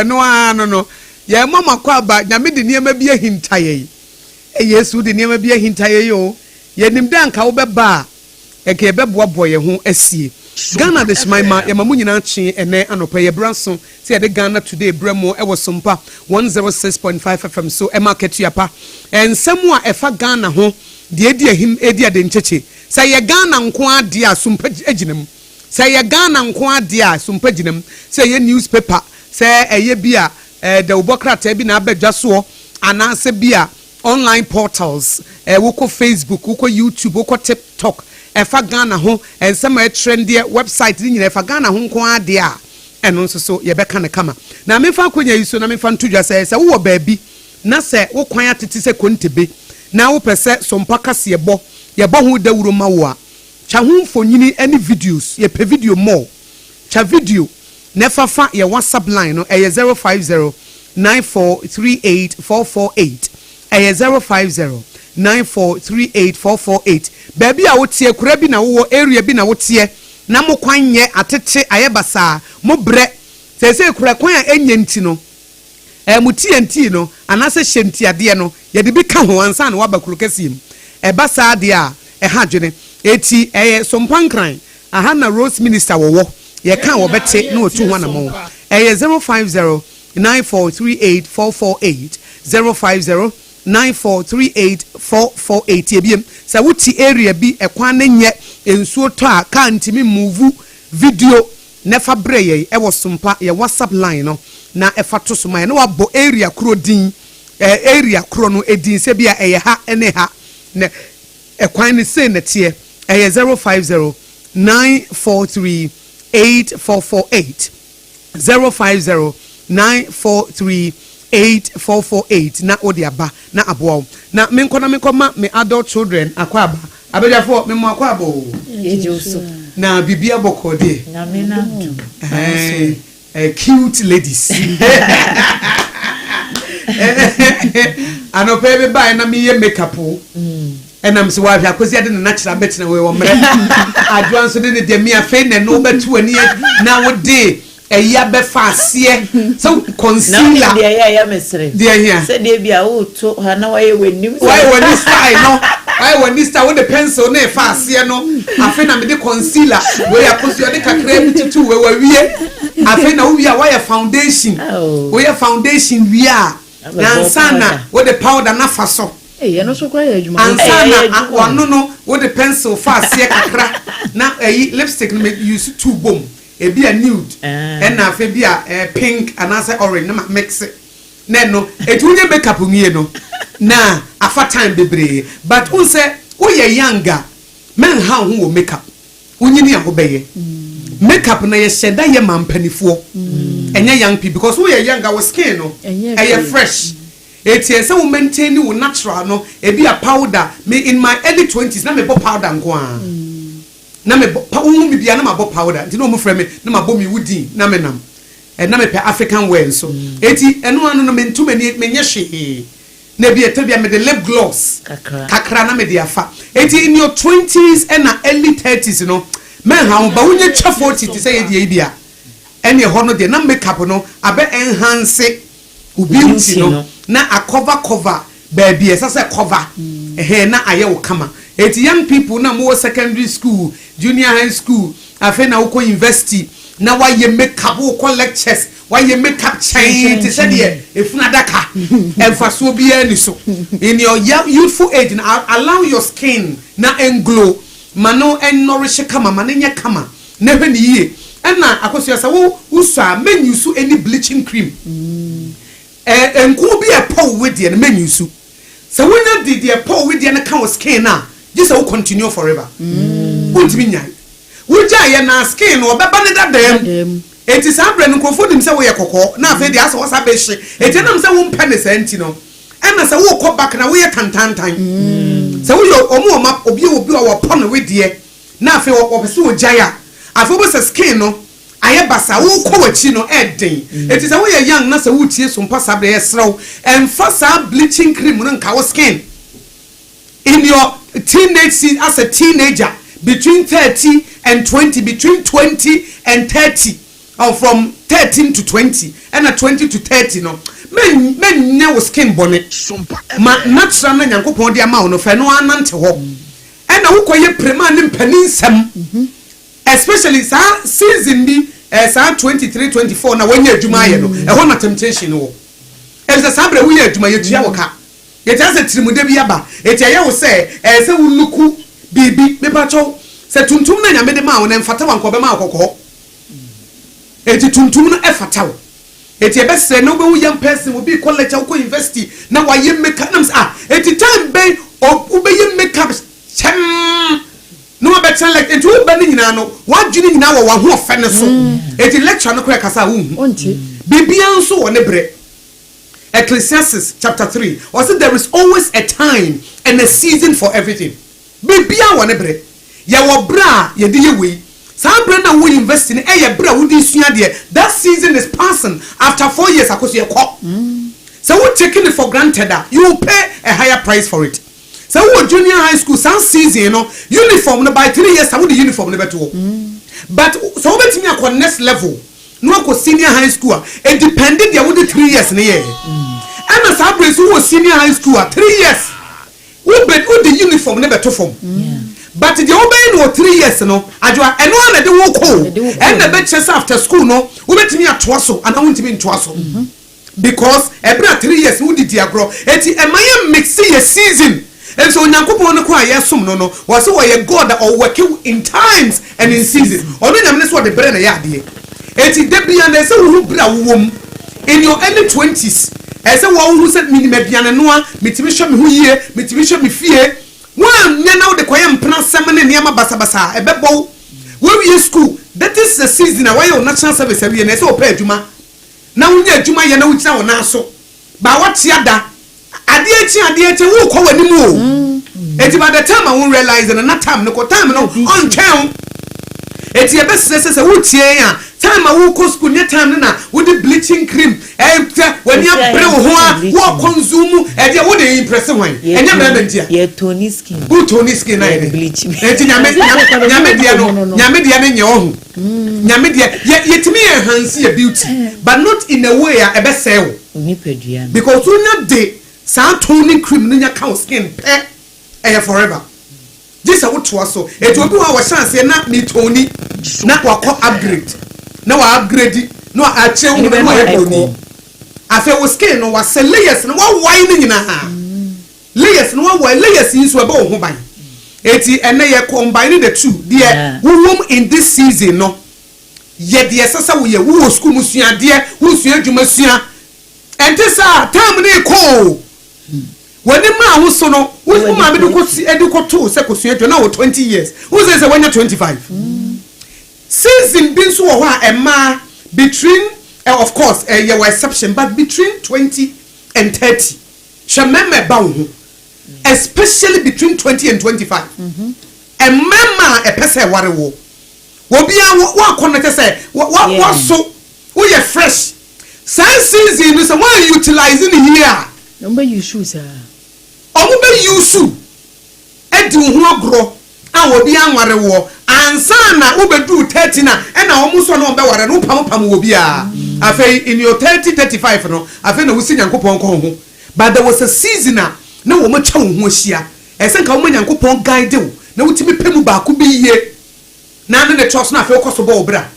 no ye mama kwa ba nyame de niema bi ahintaye yesu de niema bi ahintaye yo ye nim da nka wo beba eke beboabo ye ho asie Ghana de Shmaima ye mamu nyina twe ene anopa ye branso se ye de Ghana today bremo e wo Sompa 106.5 FM so e market yapa ensemu a efa Ghana ho de edi ahim edi ade ncheche se ye Ghana nko ade a Sompa aginem se ye Ghana nko ade a Sompa aginem se ye newspaper se eye bia de ubokrata bi na abedwa so ana se bia online portals woko Facebook woko YouTube woko TikTok efa Ghana ho ensema e trendy website ni nyina efa Ghana ho nko ade a eno nso so ye beka ne kama na mefa akonya yiso na mefa ntodwa se wo baabi na se wo kwan atete se kontebe na wo pese Sompa kase ye bo ho dawuro ma wo a cha ho mfonyini any videos ye pe video more cha video nefa fa ye WhatsApp line no 050 9438448 050 9438448 baby a wotie kura bi na wo area bi na wotie na mo kwanye atete ayebasa mo bre sese kura kwan a enye nti no mutie nti no anase hyenti ade no ye de bi ka ho ansa na wabakuru kasiem basa ade a ha dwene eti Sompa nkran aha na Rose Minister wo ye kan wo bete na otu ho na mo 050 9438448 050 9438448 ebiem sa wuti area bi ekwan na nye ensuo to a ka ntimi move video nefa breye e wo Sompa ye WhatsApp line no na efa to so na wabo area kro din area kro no edin se bia eye ha ene ha na ekwan ne se na tie 050 9438448 050 9438448 na odiaba na aboa na menkoma me adult children akwaba abediafo me mo akwaba o ejoso na bibia bokode na me na cute ladies ano pebe buy na me ye makeup o enam se wa hwa kosi ade na natural bet na we wo mre adwan so de de me afa na no betu ani na wo de eya be fasie so concealer na ya mesre dia here se de bia wo to ha na wa ye wanim why when this style no why when this style with the pencil na fasie no afa na me de concealer we ya kosi de kakra bititu we wa wie afa na wo wi a why foundation we ya foundation wi a na sana with the powder na faso no so kwa ya juma ansana wano no with the pencil fasie kakra na lipstick no use two boom ebi a nude and na fe bi a pink and as orange na mix it na no etunye makeup nwie no na afa time bebre but unse wo ye younger men how ho wo makeup unyini a ho beye makeup na ye sheda ye mampanifo enye young people because wo ye younger wo skin no eye fresh eti say wo maintain wo natural no ebi a powder me in my early 20s na me pop powder nko a na me mi bia na mabo powder nti no mo frɛ me na mabo mi wudi na me nam na me pe African wear so eti eno anu no me ntuma ni menye hwe na bia to bia me the lip gloss kakra na me dia fa eti in your 20s and early 30s no men ha ba wonye twa 40 ti say dia bia ene ho no de na makeup no abe enhance beauty no na a cover baby esase cover na aye wo kama eti young people na mo secondary school junior high school afa na wo university na why ye makeup wo lectures why ye makeup change ti say de efuna daka emfaso bia ni so in your youthful age now allow your skin na englow mano en nourish kama manenya kama na hwe ni yie na Akosua sa wo usa menu su any bleaching cream enko bi e paw we de na menu su so when you did the paw we de na kan skin na just will continue forever. Won't be nyai. We jay na skin or beba ne dadem. It is a brand no food him say we yakoko. Na fe dey aso wasa be hye. E tenam say won pene senti no. E na say wo kɔ back na we tantan. Say we omo map obi wo pon we de. Na fe wo pese wo jaya. Afo bo say skin no aye basa wo kɔ wachi no e den. It is a we young na say wo tie Sompa sabre esrew. Emfa sa bleaching cream no nka wo skin. In your teenage as a teenager between 30 and 20 between 20 and 30 or from 13 to 20 and 20 to 30 no men nya wo skin bonnet ma natural na nyankopon de ama wo no fa no anante ho and na wo koye prema ne mpanin sam especially season bi 23 24 na wanya adwuma ye no e ho na temptation wo e se sabre wo ye adwuma ye tua wo ka ye tia se tirimude bi aba e tia ye wo se se wo luku bibi me pacho se tuntum na nyame de ma wo na mfata wanko be ma akokɔ eti tuntum na efata wo eti ebe se no be wo young person wo bi college wo university na wa ye mechanisms eti time be wo be ye makeup chem no be tell like eti wo be ni nyina no wa dwini nyina wo ho ofe ne so eti lecture no kra kasa wo onti bibia nso wo ne bre Ecclesiastes chapter 3 or said there is always a time and a season for everything bibia wo ne bre ya wo bra ye de ye we Sabra na we invest in bra wo di sua de that season is passing after 4 years Akosua ko so we taking it for granted that you will pay a higher price for it so we junior high school some season you know uniform no by 3 years I would the uniform never to but so we betimi akọ next level no akọ senior high school it depended there would the 3 years na year and Sabra so senior high school 3 years we bet the uniform never to form but the obey no 3 years no Adwoa eno na de wo ko and the bet after school no we betimi atoa so and I want to be into so because every 3 years we did agro eti emaye mix ye season and so nyankopon no kwa yesom no no was so ye God that or work in times and in season ono nyame so de bre na ya de eti de bia na se wo bra wom in your early 20s ese wo hu se minima bia na no a mitimi hwe me hu yie mitimi hwe me fie one nya na de koye mpna sem ne niam basabasa ebebo we we school that is the season why your national service we na se o pa adwuma na wunya adwuma ye na wukyina wo na so ba wate ada ade echi wo ko wani mu o eti by the time I won't realize and na time no ko time no on town eti ebe se wo tie ya time wo ko school ne time na wo di bleaching cream when you bre wo ho wo consume e de wo dey impress wan enya bra ntia ye tony skin wo tony skin na bleaching eti nyame dia no nye ho nyame dia ye timi enhance your beauty but not in a way a ebe se wo nipadua because you na dey sa tony cream no nya ka skin forever this a what so it will be our chance na me tony na wa upgrade na wa upgrade no a chew no tony afa wo skin no wa se layers no wa wine nyina ha layers no wa layers yin so ba wo ho ban eti ene ye combine the two there wom in this season no ye de sasa wo ye wo school musua de wo sua adwuma sua ente sa time ne ko when the man who so no who ma be eduko se kosua na wo 20 years who say when you 25 season bin so wo ha ma between of course your exception but between 20 and 30 shameme ba wo especially between 20 and 25 and mama e pese ware wo obi a connect say what so wo ye fresh season so why utilizing here number you shoes omo be yusu edi hu agro a obi anware wo ansa na wo bedu 30 na e na omo so na obe ware no pam wo bia afei in your 30 35 no afei na wo si nyankopon ko ho but there was a season na wo ma twa wo ho ahia ese nka wo nyankopon guide wo na wo timi pemu ba ko bi ye na ne trust na afei ko so bo obra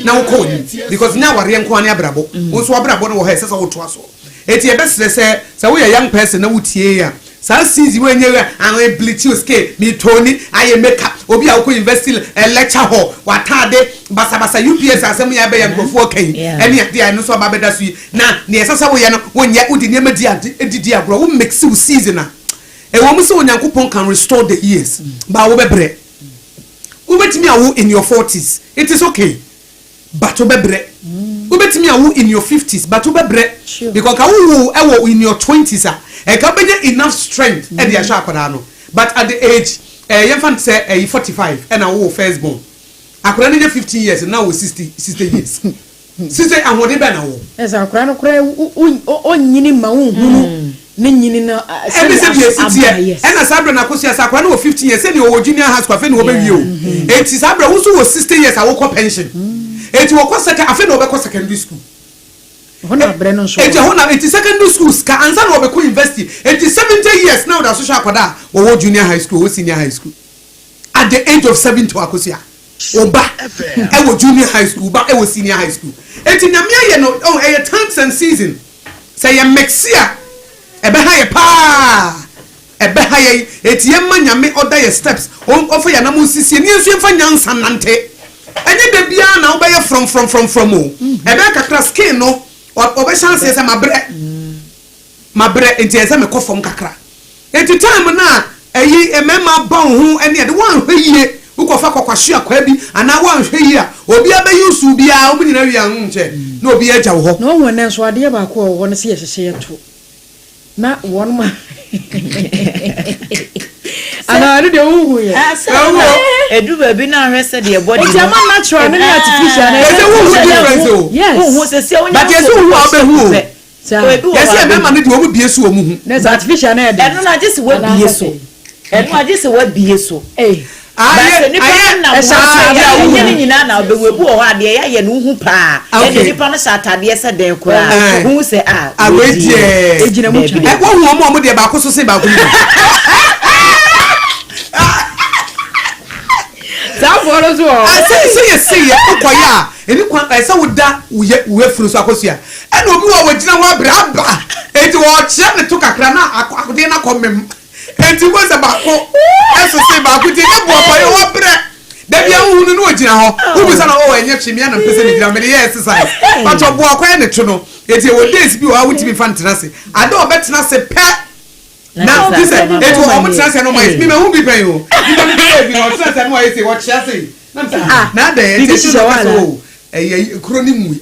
na wo ko ni because nya ware nko ani abrabo wo so abrabo no wo ha ese so wo to aso eti e be se wo ye young person na wo tie ya sa season we nyewe an bleach your skin me tony aye makeup obi a ko invest in lecture hall watade basa UPS asem ya be ya nkofo kan ene ade no so ba beda so na ne esasa wo ye no wonya udi ne medi edidi agro wo mix you season na e wo mu se onyankopon can restore the years ba wo bebre wo betimi awo in your 40s it is okay but wo bebre wo betimi awo in your 50s but wo bebre because ka wo ewo in your 20s e ka benya enough strength e dia sha akoda no but at the age you fan say 45 and I first born akoda ne 15 years now 60 years sister ahode be na wo yes akoda no kora onyini ma wo hunu ne nyini na e se and Asare Akosua akoda no 15 years say ne wo junior high school fe ne wo be wi o enti Asare wo so wo 60 years a wo ko pension eti wo ko second afi na wo be ko secondary school hona bre no so eti hona eti secondary schools ka ansa na wo be ko university eti 70 years now da social akwada wo junior high school wo senior high school at the age of 70 Akosua oba e wo junior high school ba e wo senior high school eti nyame ye no e times and season say ye mexia e be ha ye pa ebe ha ye eti ye ma nyame oda ye steps ofo ya na mo sisi ni ensu emfa nyansa nante enye de bia na wo be ye from o ebe kakra skin no obe chance ye say mabre enti ye say me kofom kakra enti time na eyi emema ba ho ene de wan hweye ukofa kwakwahwe akwa bi ana wan hweye a obi abeyi bia obi nyina wi an nche na obi agya wo ho no won enso ade ba ko wo no se ye hyehye to na won ma ana ade de wo ye edu ba bi na hwese de body it's a natural and artificial e se wo difference o yes wo se se onya but yes wo abehu o yes e mema no de wo bie so omu hu that's artificial na de eno na just we bie so eno na just we bie so aye aye nyina na obewebu o ha de ye no hu pa e nipa no satade se den kura hu se awedie ejina mu e wo hu mo de ba ko so se ba ko ni Zaforo so say ukoya eni kwa say woda we furu so Akosua e na obi wo gina ho abraba enti wo kye ne to kakra na akode na komem enti wo se ba ko eso se ba ko ti ne bo pa yo bre da bia hunu no gina ho wo bi sa na wo enye twemia na pese ne gina me ye exercise but obo akwa ne to no enti wo days bi wo awuti fan tenase ade obetena se pe now this it will almost say no my me who be pay you be no say no I say what she say na dey it is so kroni mu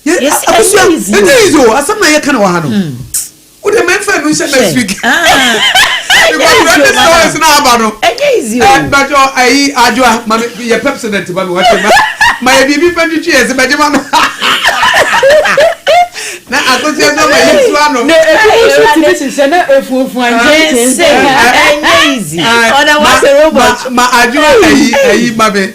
yes easy o asam na ye kana wa ha no wo de men fa no she next week because when this is na aba no easy but Adwoa ma ye pepsodent ba me what my bibi fa ni tue se be de ma no na Akosua no ma yesu ano ne efu se na efu anje easy ona was a robot ma Adwoa ayi ma be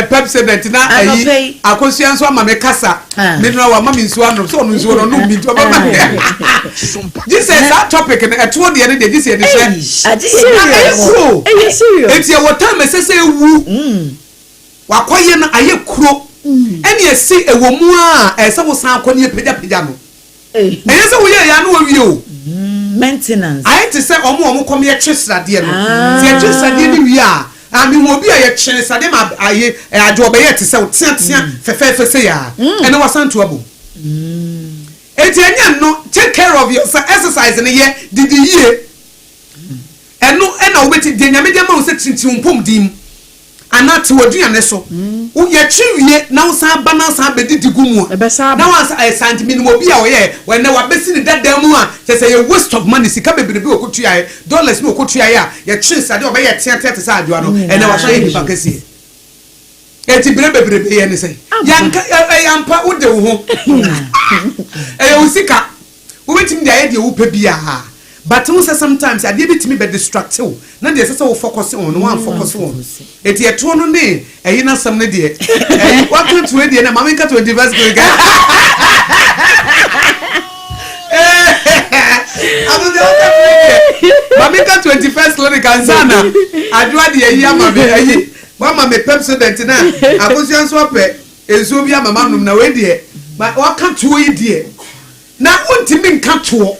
pepsodent na ayi Akosua nso ama me kasa me no wa ma me nsu ano so no nsu no no mi to ba ma this is that topic and at what the end day this year the serious it's your time say wu wakoye na aye kuro eni esi ewo mu a ese wo san akoni pejapija no enye se wo ye ya no wi o maintenance I to say omo kom ye twesrade no se twesrade ni wi a ami wo bi a ye twesrade ma aye Adwoa be ye te se wo tia fefe se ya ene wasan to abo eti enya no take care of yourself exercise ne ye didi ye eno ena wo beti de nyame de ma wo se tintin pom dim anati waduane so wo ye twiwie na wo san ba na san bedidi gumu na wa santimi no obi a wo ye we na wa besi ni dadam mu a se say waste of money sika bebrebe okotua ye dollars no okotua ye a ye twi sade oba ye tiate te sa Adwoa no ene wa so ye nipa kesi eti bebrebe ye ne say yanka yampa wo de wo ho wo sika wo betim de aye de wo pa bia ha but who say sometimes I dey bit me be distract you na dey say we focus on one focus on eti eto no ne eyi na sam ne dey what to we dey na mama ka to diverse go ga mama ka 21st clinic ansana Adwoa dey eyi ama be eyi mama me pepsodent na Akosua nso ape ezo bi ama manum na we dey wa ka to we dey na ontimi nka to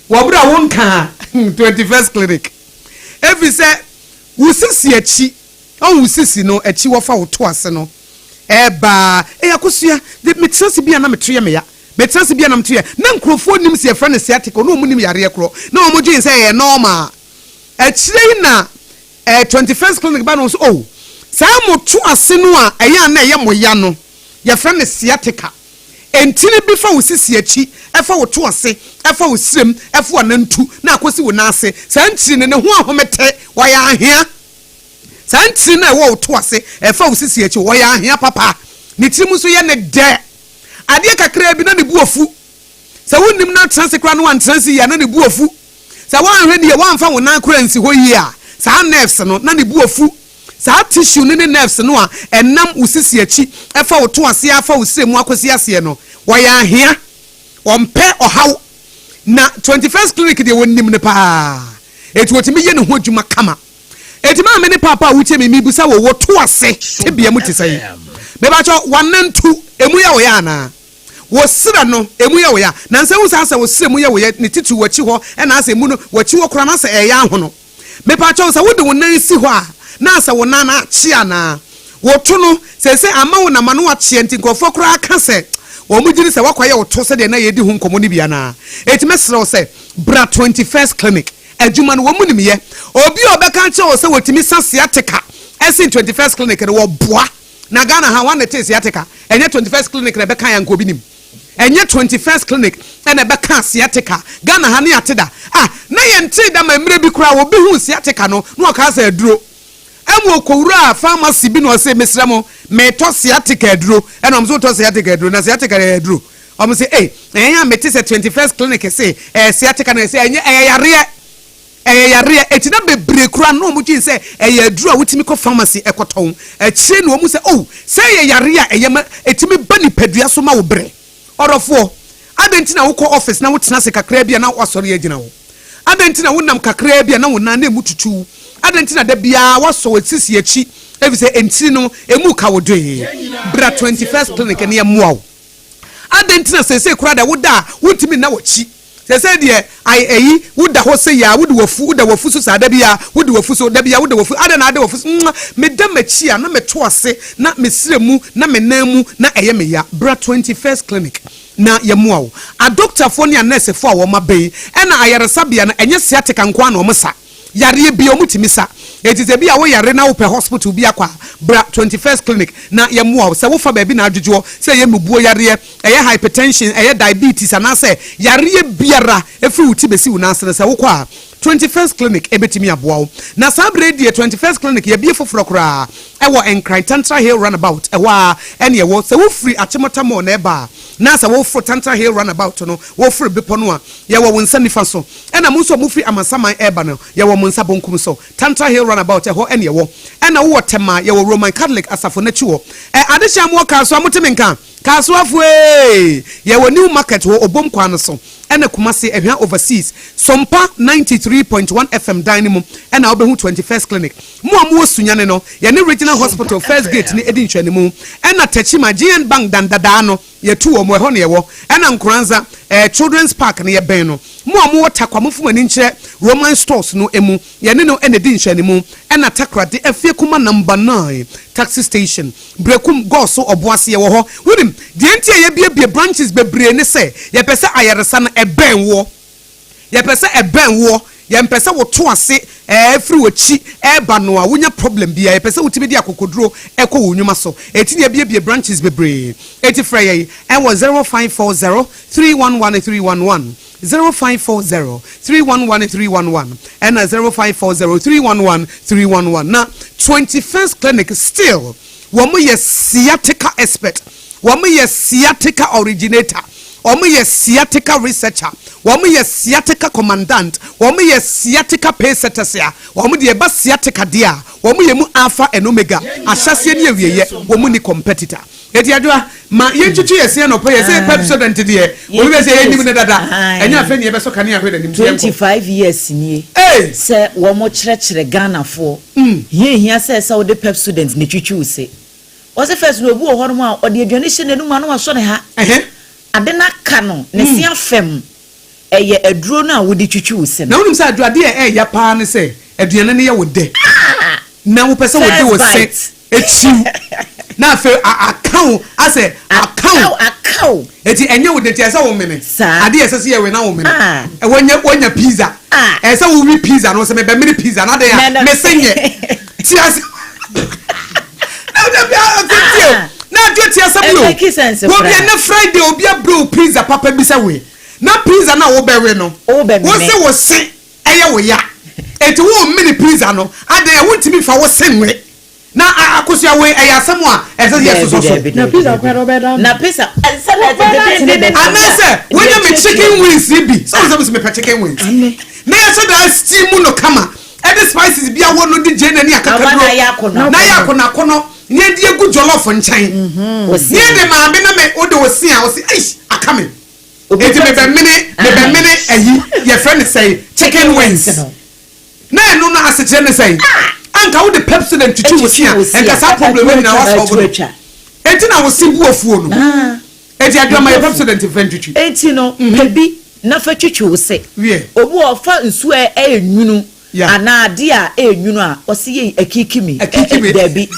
wabura wonka 21st clinic every say wusisi achi on wusisi no achi wofa woto ase no eba Akosua de metrase bia na metoye me ya metrase bia na metoye na nkrofo nim se efra ne siatiko no omunim yare kro na omodwen say e normal achire na 21st clinic ba no so oh sa moto ase no a eya na eye moya no ye fra ne siatika entini bi fa wusisi achi efa woto ase efa wosrem efa wanantu na akosi wo na ase santiri ne ho ahomete wo ya ahia santiri na wo woto ase efa wosisi achi wo ya ahia papa ne tirim so ye ne de ade kakra bi na ne buofu sa wonnim na transe kra no wan transe ya na ne buofu sa wan hwe ne wan fa wo na kra nsi ho yi a sa nerves no na ne buofu sa tissue ne nerves no a enam usisi achi efa wo to ase afa wo sire mu akosi ase no wo ya ahia ompe ohaw na 21st clinic de wonim ne pa eti wotimi ye ne ho adwuma kama eti ma me ne papa wuche me busa wo to ase tebia mu tisai me ba cho 1 and 2 emu ya wo ya na wo sira no emu ya wo ya na nse wo sa wo sira mu ya wo ya ne titu wachi ho e na asa emu no wachi wo kora na asa e ya ho no me pa cho sa wo de wo nan si ho a na asa wo nan na chi ana wo to no se ama wo na ma no wa chi enti nkofo kora aka se wo mu giri se wakwaye wo to se de na ye di ho nkomo ni bia na eti mesrew se bra 21st clinic adwuma no wo mu nim ye obi obeka che wo se wotimi sasiatica esin 21st clinic no wo boa na Ghana ha one te siatica enye 21st clinic na beka ya nkobi nim enye 21st clinic na beka siatica Ghana ha ne ateda na ye nte da ma mire bi kura wo bi hu siatica no no ka sa aduro emu okowura pharmacy bi no se mesremo me to siatica aduro ena mzo to siatica aduro na siatica aduro omo se enya meti se 21st clinic se siatica na se enye yare eti na bebre kura no mu gin se aduro a wutimi ko pharmacy ekoton chire no mu se se yare a etimi bani padua so ma wo bre orofo adenti na wo ko office na wo tena se kakra bia na wasori agina wo adenti na wo nam kakra bia na wo na na mututu adenti na da bia waso wetisi achi efise enti no emu ka wo doe bra 21st clinic ne yamuawo adenti na se kura da wo da wutimi na wo chi se de ai woda ho se ya woda wafu so sa da bia woda wafu so da bia woda wafu ada na ada wafu me da machi a na me to ase na me siremu na me namu na eye me ya bra 21st clinic na yamuawo a doctor fo ne a nurse fo a wo mabei na ayaresa bia na enye siatica nko na o msa yare bia o mutimisa etize bia wo yare na wo pe hospital bia kwa bra 21st clinic na yamuawo se wo fa ba bi na adwodwo se ye mebuo yare eye hypertension eye diabetes ana se yare biara efi wuti besi wo na se wo kwa 21st clinic ebetimi aboawo na sabre die 21st clinic ye bie foforo kra ewo enkran tantra hill runabout ewa ene ewo se wo free achimota mo na eba na se wo fro tantra hill runabout no wo free bepo no a ye wo wonsa nifa so ena mo so mo free amasaman eba no ye wo monsa bonkum so tantra hill runabout eho ene ewo ena wo tema ye wo Roman Catholic asafo na chiwo adehia mo ka so amotemenka Kasuafo ye wo new market wo obom kwan so ena kumase ehwa overseas Sompa 93.1 FM dynamo ena obehu 21st clinic mo amu osunyane no ye ne regional hospital first gate ni edi ntwani mu ena Techima GN Bank dandada no ye tuwo mo eho ne ye wo ena Nkuranza children's park ne ye ben no mo amu watakwa mofuma ni nkyere Roman stores no emu ye ne no ena edi ntwani mu ena Takra de afie kuma number 9 taxi station brekum go so oboase ye wo ho wudim de enti ye bie branches bebre ne se ye pese ayaresa na eben wo ye pese eben wo ye mpese wo to ase free wachi eba no a wonya problem bia ye pese wotimi di akokoduro ekọ wonwuma so eti ye bie branches bebre eti frey ye and was 0540 311 0540 311 and 0540 311 na 21st clinic still womo ye sciatica expert womo ye sciatica originator womo ye sciatica researcher womo ye sciatica commandant womo ye sciatica paysetters ya womo de ba sciatica dia womo ye mu alpha and omega ahyase ne awieye womo ni competitor eti adwa ma yentutu yesi no po yesi pepsodent de wo be se yenim ne dada enya afa ne ye be so kane ahwe da nim 25 years nie se wo mo kyerɛkyerɛ Ghana fo hia se wo de pepsodent ne twitwi use wo se first no obu wo hono a o de aduane hye ne num ano aso ne ha ade na ka no ne se afem eye aduro na wo de twitwi use na wonim se aduade ya pa ne se aduane ne ye wo de na wo pese wo de wo se echiu na fe account ase account eti enye wo de ti ase wo meme ade ese se ye we na wo meme wonya pizza ese wo wi pizza no se me be me pizza na de ya me senye ti ase na de bia na de ti ase bro wo bia na Friday obi abro pizza papa bi se we na pizza na wo be we no wo se wo se eye wo ya eti wo mini pizza no ade ya wontimi fa wo senwe na Akosua we ayasam a ese yes so na pizza kwero beda na pizza anase when you chicken wings bi so me chicken wings na ya so da steam no kama the spices be a one of the Jenny Akakano. Na yakona kono. Near the good jollof on chain. Near the man, Odo was seeing, I was coming. It's a minute, and your friend say, chicken wings. No, as a general say, Uncle, the Pepsodent to choose here, and that's our problem when I was over. And then I was seeing wolf wound. And I got my Pepsodent inventory. And you know, maybe not for you say, or fun swear a ana dia nyunu o se akikimi Debbie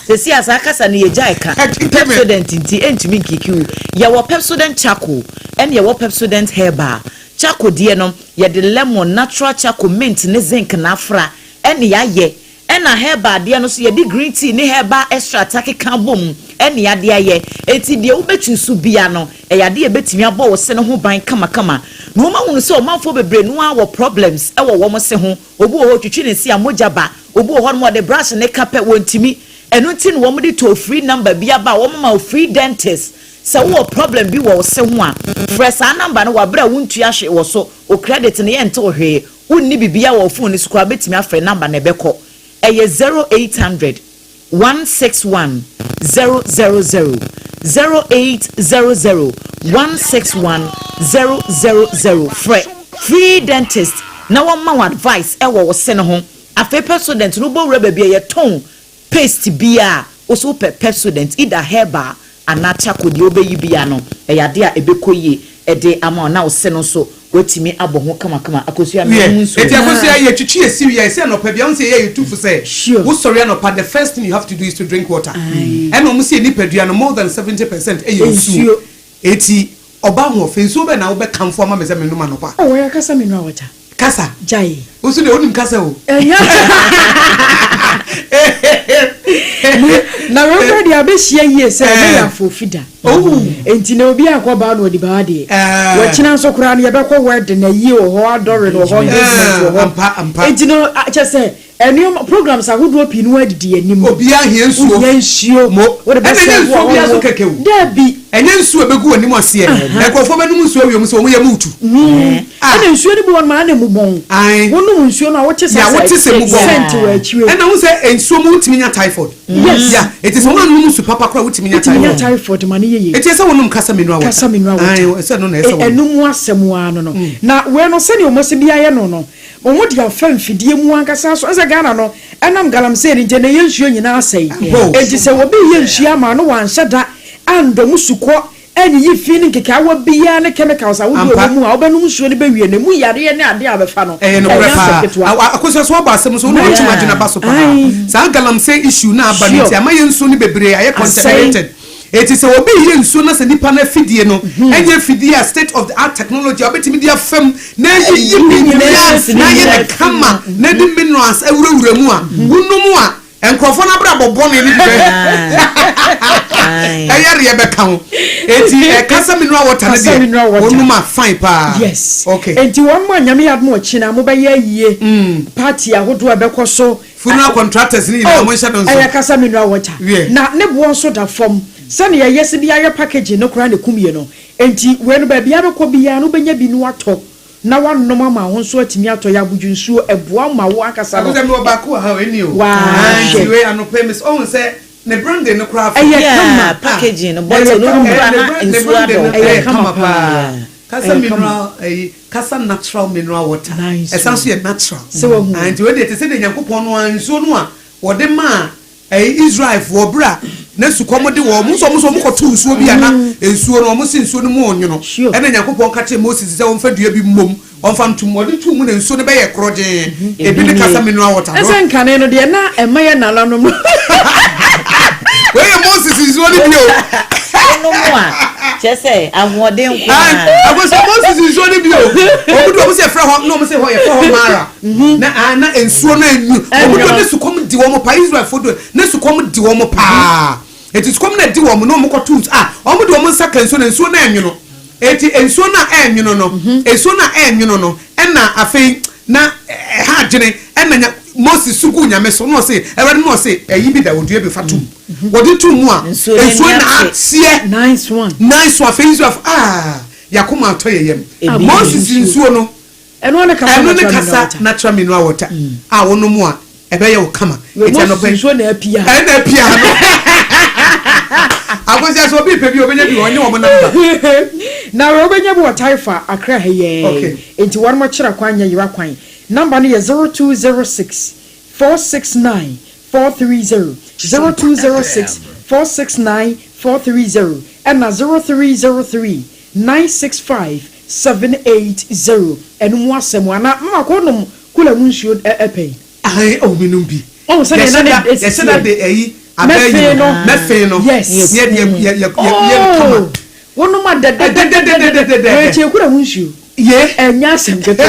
se si asaka sa ne yejai ka Pepsodent nti entimi nkikiu ye wo Pepsodent charcoal and ye wo Pepsodent herbal charcoal die no ye de lemon natural charcoal mint ne zinc na afra ene ya ye ena herbal die no so ye de green tea ne herbal extract akeka bom ene ya de ye enti de wo betu su bia no e ya de betimi abo wo se ne ho ban kama no ma hunu se o manfo bebre no a wo problems e wo wo mo se ho obu o twitwi ne si amoja ba obu o ho mo de brush ne kape wontimi eno nti no wo mo de to free number bia ba wo ma free dentist se wo problem bi wo se ho a fresh number no wa bra wontu ahwe wo so o credit ne ye nto hwe wonni bibia wo phone su kra betimi afre number ne beko eye 0800 161 000 0800 161 000 free dentist na one man advice e wo se ne ho afi Pepsodent no bo reba bia ye ton paste bia also Pepsodent either herbal and charcoal de obeyi bia no e yade a ebekoye e de ama na wo se no so wetimi aboho kama Akosua me nso eti Akosua ye twitwi esi ye se no pa bia unse ye tufu say wo sorry no pa the first thing you have to do is to drink water and no musi ni padua no more than 70% e ye nsuo eti oba ho fenso be na wo be kamfo ma me se me no ma no pa o ya kasa me no water kasa jai usu de onim kasa o na roba dia be hia ye se me ya fofida enti na obi akoba no di ba de wa kina so kura na ye be ko word na yi o ho adore no ho ampa enti no acha se eni programs ahodo pinu adidi anim obi ahia nsuo mo wo de be se wo bia so kekewu dabi enye nsuo begu anim ase e ekofo benum nsuo wiom so wo ye mutu ene nsuo ni bi won ma na mu bon wonu nsuo na wo tese ya wo tese mu bon ena wo se nsuo mu utimi nya typhoid yes yeah it is one num su papa kra utimi nya typhoid ma ne ye it is wonum kasa menu awo ai se no na ese enum asemu ano no na we no se ne o mo se bia ye no no omo dia fam fidie mu ankasa so ese Ghana no enam galam se ni nte ne ye nsuo nyina asai enti se wo bi ye nsuo ama no wan hyeda ando musuko eni yi fi ni keka wa bia ne chemicals a wo mu a obenu nsuo ne bewie ne mu yare ne ade abefa no no prepa Akosua so ba asem so no ntuma dwena ba so pa sa galam se issue na aba ni ti ama ye nsuo ne bebre aye contaminated it is obi ye nsuo na se nipa na fidie no enye fidie a state of the art technology obetimi dia fam na yi minerals na ye kama na di minerals awurawura mu a wunum a enkrofo na bra bobone ni be ayare ye beka ho enti kasa mineral water na de onuma fine pa yes okay enti won mo anyame yadmo china mo be ye party ahodo abekoso funeral contractors ni na mo hye don so kasa mineral water na ne bo so da form sani ya yes bia ya package no kura ne kumie no enti we no ba bia be ko bia no benya bi no ato na wanom ma ho so atimi ato ya budwunsuo eboa ma wo akasa no dem ba ko ha eni o enti we anopemis on say ne branding no kura yeah packaging no bottle no bra na ensuo ado kama pa kasa mineral kasa natural mineral water essentially natural so enti we dey say de Nyankopon no ansuo no a wo de ma Israel for bra na sukomo de wo mo so ko tu nsuo bia na ensuo no mo se nsuo no mo onyono e na Nyankopon ka che Moses se won fa dua bi mmom on fa ntum wo de tu mu na nsuo no be ye kroje e bi ne kasa mineral water ese nkane no de na emaye na la no mo we Moses nsuo ni bio no mo a chese ahode nko agoso Moses nsuo ni bio obudu mo se fra ho no mo se ho ye fra ho mara na ensuo no enu obudu ne sukom di wo mo pa Israel fodo ne sukom di wo mo pa eti sukom na di wo mo no mo ko tools omo di wo mo nsaka ensuo na ensuo na enwuno eti ensuo na enwuno no ensuo na enwuno no na afei na ha dwene na Moses suku nyame so no se ewade no se eyi bi da odua bi fatum wodi tu mu a ensuo na atie nice one afei Israel yakoma to yeyem Moses ensuo no eno ne kasa natural mineral water a wono mu a ebe ye wo kama eti no pe so na apia na apia no Akosua so bi pe bi obenya bi onye wo number na we obenya bi Taifa Accra he okay enti one mo kira kwanya yiwa kwan number no ye 0206 469 430 0206 469 430 and na 0303 965 780 and mo asem ana ma ko no kula mu nsuo epe ai o minum bi o se na de eyi abayi no yes ye kama wono ma de che kula mu nsuo ye enya asem keto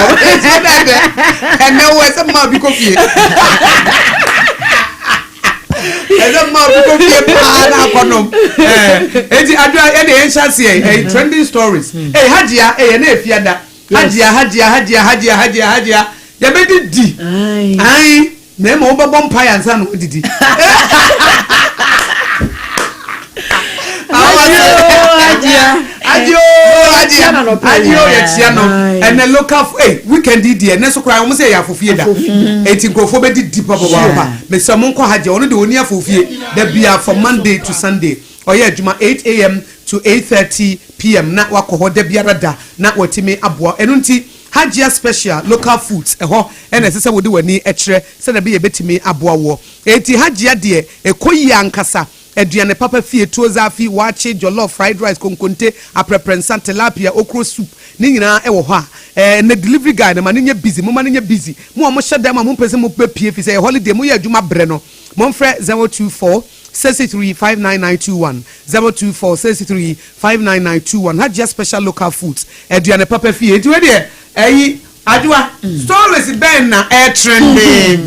ena wo se ma bi ko fie eza ma bi ko fie pa na konom enti Adwoa e de enchase e trending stories hajia na efiada hajia ya be di ai na ma wo bom pa ya nsa no didi Adwoa ya chia no and the local weekend there na so kra wo say ya fofie da eti nkofo be di papa me say mo nko haje ono de oni afofie da bia from Monday to Sunday oya adwuma 8 a.m. to 8:30 p.m. na wakoho da bia da na watimi aboa eno nti Hajia special local foods eho ena sese wodi wani ekire se na be ye betimi aboa wo eti hajia de ekoyi ankasa aduane papa fie toza fi wache jollof fried rice konkonte apreprensa tilapia okro soup ni nyina e wo ho a na delivery guy na ma nye busy mo ma nye busy mo mo hyeda ma mo pese mo pie fi say holiday mo ye adwuma bre no mo mfre 024 635991 024 635991 Hajia special local foods aduane papa fie eti we de Adwoa stories ben na trending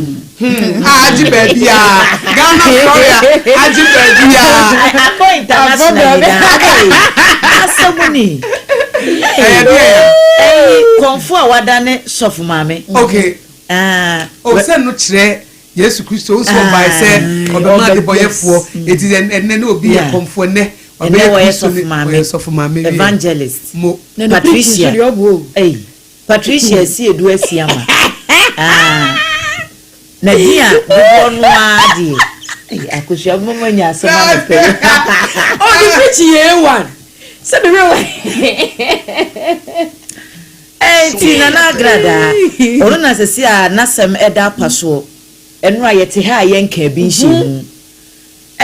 aji baby Ghana Florida aji baby Ako international asomuni konfo awadane sofu mame okay o se no kire Yesu Kristo so by say obema de boyefo eti enne na obi e konfo ne obe sofu mame evangelist Patricia si edu asiama na dia bonu adi Akosua mama nya asema na pe o di preach ye one se be we tina na grada ono na sesi a nasem eda paso enu ayete ha yenka bi nhyimu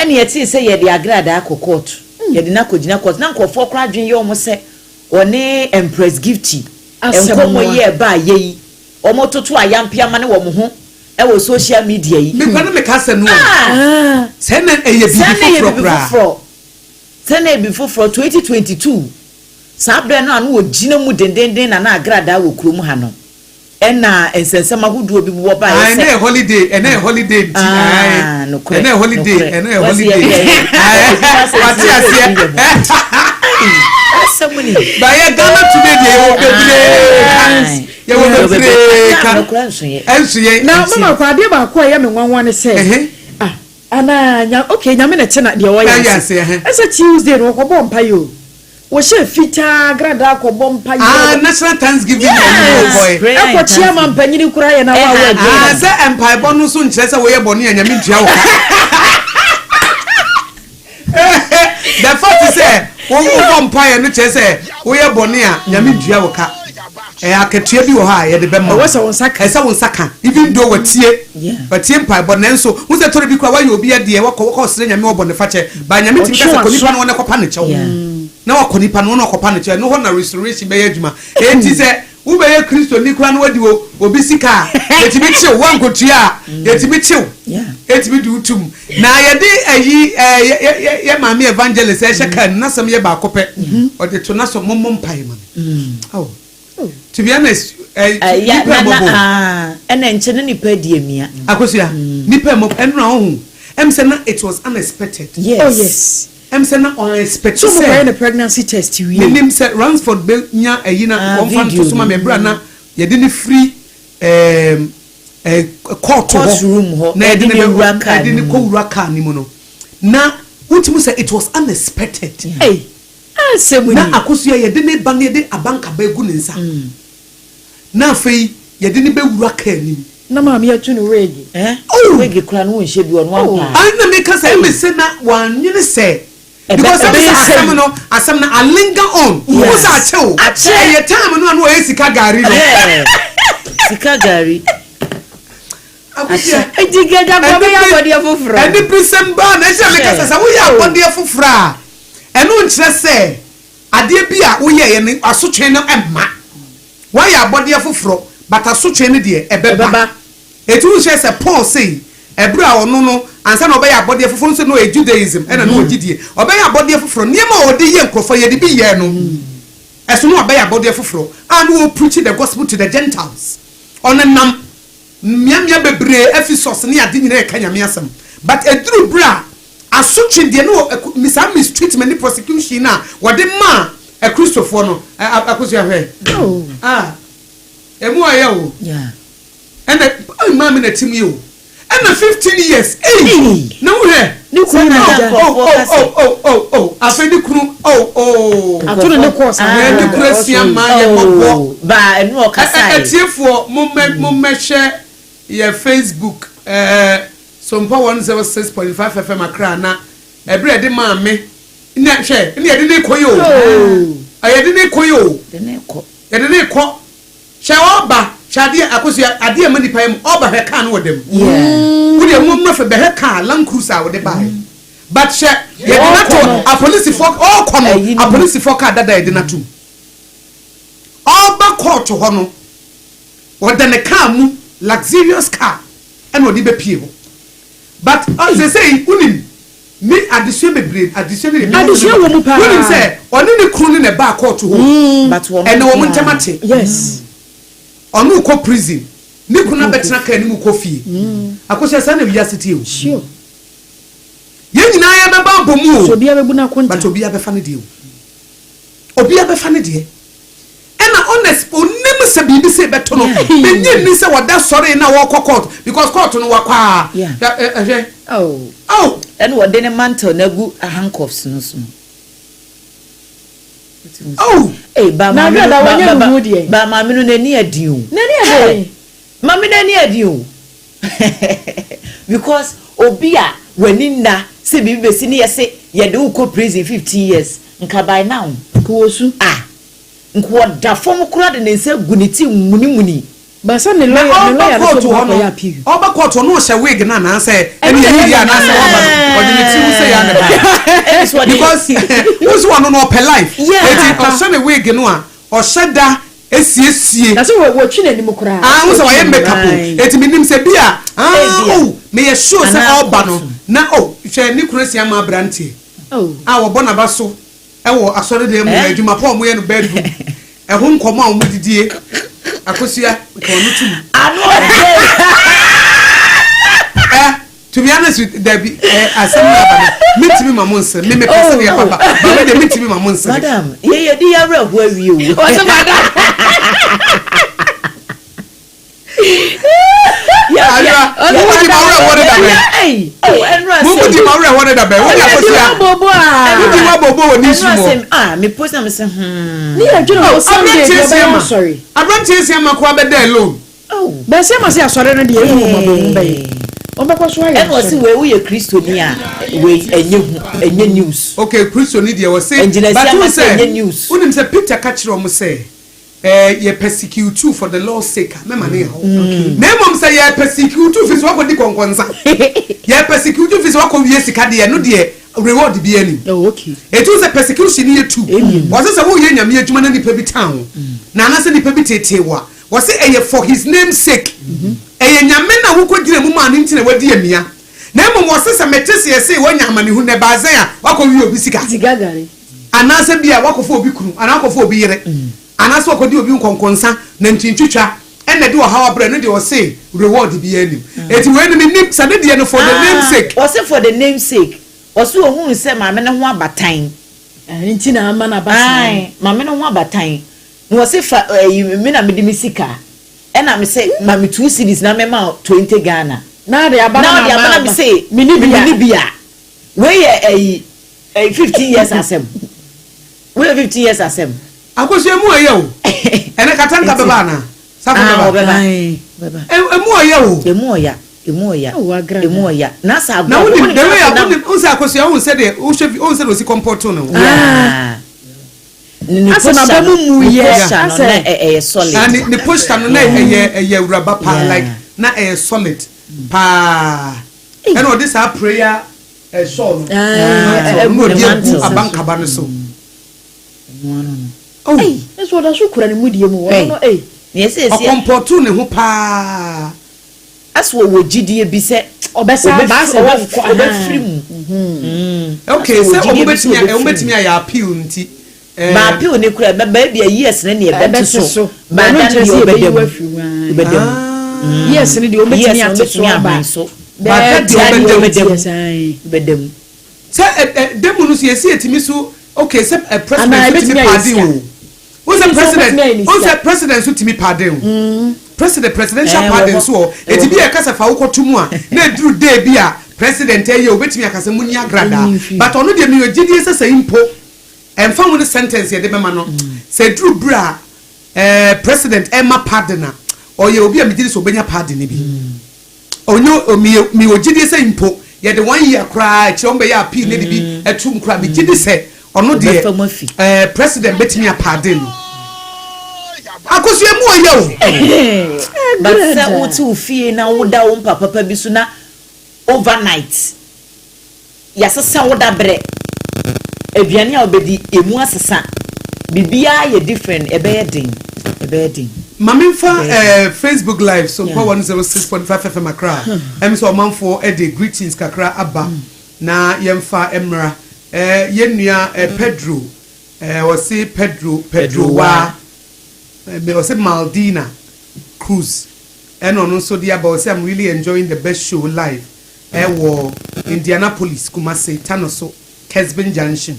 ene yete se ye de agrada akokot ye de na kogina court na nkofo kra dwen ye omo se one empress gifty enkomo ye ba ye omo toto ayampia mane wo mo ho e wo social media yi me kwa na me kasa no se na eye bi foforo 2022 sabre no anu wo gina mu dendenden na agrada wo krom ha no ena ensensema hudu obi wo ba ye se holiday ena holiday ti ena holiday Somebody by Ghana today you will be now mama kwa de ba kwa ya me nwanwa ne se ana nya okay nya me na tena de wo ya se esa Tuesday no ko bom payo wo she fita grada ko bom payo national thanksgiving boy e ko chairman panyini kura ya na wa wa se empire bonu so nkyere se wo ye bonu ya nya me ntua wo the fact is wo vampire no chese wo ye bone a nyame dua wo ka akatua bi wo ha ye de bemma wo se won saka esa won saka even though watie mpa bone nso wo se tori bi kwa wa ye obi ade wo sere nyame wo bone fache ba nyame timi kasa konipa no wona kopa ne chew na wa konipa no wona kopa ne chew no ho na restoration be ye adwuma enti se wo be ye Kristo ni kwa no wadi wo obi sika etimi chew wan kotua etimi chew etimi du utum na ye de ayi ye mama evangelist e shekan na sam ye ba kope o de to na so mommom pai man to be honest ena enchene ni pa die mia Akosua nipa mo enra ho say na it was unexpected oh yes say na unexpected so mo na pregnancy test we nim say Ransford be nya ayina one fan to so ma membra na ye de ni free court room ho na ye de ni ko wuraka ni mo no na utimu say it was unexpected hey na Akosua ye de ne ban ye de abanka ba egu ne nsa na afei ye de ne bewura ka anim na ma me atu no wege wege kura no nhye bi ono ampa na me ka say me se na wanwene say because asem na a linger on who say achew ye time no na o sika gari no sika gari abuja ejigeja ko be ya body fufura eni prisemba na se me ka say wo ya body fufura eno nkyere say ade bia wo ye ne asotwe no emma wo ya body fufuro but asotwe ne de ebeba etu she say Paul say ebra ono no ansa na obeya body fufuro so no Judaism ena no ogidie obeya body fufuro niema odi ye nkrofo ye de bi ye no eso no obeya body fufuro and we preach the gospel to the Gentiles onenam miamia bebre Ephesus ne ade nyina e kanyame asem but eduru bra asotwe de no mistreatment ni prosecution na wode ma a Christopher no Akosua hwe emu aye o and mama na tim you and 15 years no hwe ni kunu na afa ni kunu atoro ne course na ni Christian man ye bobo ba enu okasai etiefo mo ye Facebook Sompa 106.5 FM Accra na ebre de ma me na hwe ne de ne koyo aye de ne koyo de ne ko hwe oba Shadi Akosua ade amani payem oba he kan wo dem wo de mo mfa be he kan Land Cruiser wo de buy but she ye de na to a police folk all come a police folk dada ye de na to oba court ho no wo de ne car mu luxurious car and wo de be pie ho but as they say unim me addition bebre addition wo mu pa unim say oni ne kru ne ba court ho but wo and wo mu ntamate yes onu ko prison ni kuna betina ka ni mu ko fie Akosua sa na wiase tie o sure ye nyina ya be ba bomu so bia be bu na konta but obi abefa ne die o obi abefa ne die ena honest onim se bibi se beto no benye ni se wada sorry na wo court because court no wakwa and what then mantle na gu handcuffs no so ba ma mi no nani adi o ma mi nani adi o because obi a wani na se bi be si ne yese ye de uko prison 15 years nka by now ko osu nko da fom kura de ne se guniti muni ba sa ne lawyer no so ko ya pi oba court no se wig na na se eni ya na se oba o de ne ti wo se ya ne ba because who's one no per life it o se ne wig no a o sheda esiesie na so wo twi na ni mu kura wo se wa ye make up it minim se bia me ye sure se oba no na hwe ni kura sia ma brantie wo bona ba so wo Asore de mu adwuma pa mo ye no bedroom ho nkomo a wo didie Akosua ko no tum to be honest with Debbie asem meet me mamonse me person ya papa but me meet me mamonse madam ye di ya ra ho awie o so madam Mumu di maure wone da be. Mumu di maure wone da be. Wone Akosua. Bobo ah. Mumu di wa bobo woni sumo. Me post na me say Ni adwuro o Sunday sorry. Abrantie sia makwa be there alone. Ba se ma se Asore no de ehu mo bo be. O be kwaso aye. En wo se we ye Kristo ni a we enye news. Okay, Kristo ni de wo se but we say enye news. Unim se Peter ka kire o mo say ye persecute you for the Lord's sake. Me mane ho. Na mom say ye persecute you fisi wako di konkonsa. Ye persecute you fisi wako wie sika de no de reward bi ani. Oh okay. It was a persecution ye too. Was say wo ye nyame adwuma na nipa bi town. Na na say nipa bi tetewa. Was say for his name's sake. Nyame na wo kodire mu ma ne ntine wadi amia. Na mom was say metese ye say wo nyama ne hu ne bazen a wako wi obi sika. Sigagare. Ana say bia wako fo obi kunu, ana wako fo obi yere. Anaso akodi obi nkonkonsa na ntintwitwa enne de ohawa bre no de o say reward bi anim eti we ni nim sade de no for the name sake o say for the name sake o so ohun say ma me ne ho abatan nti na ama na abatan ma me ne ho abatan no o say fa me na me de misika e na me say ma me 2 cedis na me ma 20 Ghana na de abana na me say mini bia we ye 15 years asem we 15 years asem Akosua mu aye o ene katanka beba na Safa beba emu oya o emu oya na sa na woni the way unsa Akosua won say de o say o si comporto no asa na ba mu ye asa solid and the posture no na eye uraba pa like na solid pa and all this our prayer shawl no dey abanka ba no so oh eso da so kura ni mudie mu no yes o comporto ne ho pa aswo wo gidie bi se obesa ba se ba free okay say ombetimi ya appeal nti ba appeal ne kura ba bia yes na ne e bet so ba dan ne obedem yes ne de ombetimi ateso ba bedem say demu no so yesi etimi so okay say president etimi pardon who's the president so timi pardon presidential pardon so etibi e kasa fa wokoto mu a na duru day bi a president eye obetimi akasa munni agrada but ono de mi ogidi sesa impo emfa mu sentence ye de bema no say duru bra president emma pardon a oye obi a migidi so obenya pardon bi onyo mi ogidi sesa impo ye de 1 year cry chi ombe ya appeal ne bi etum kra migidi se ono de president betimi a pardon Akosua mu oya o but say wo ti ofie na wo da wo papa bi so na overnight ya sesa wo da bre aduane a obedi emu asesa bibia ye different ebe ye din Mamimfa Facebook live Sompa 106.5 FM Accra so manfo the greetings kakra aba na yemfa emra yenua Pedro wasi Pedro wa me was Maldina Cruz and on also the about say I'm really enjoying the best show live wo Indianapolis Kumasi Tanoso Kesbin Junction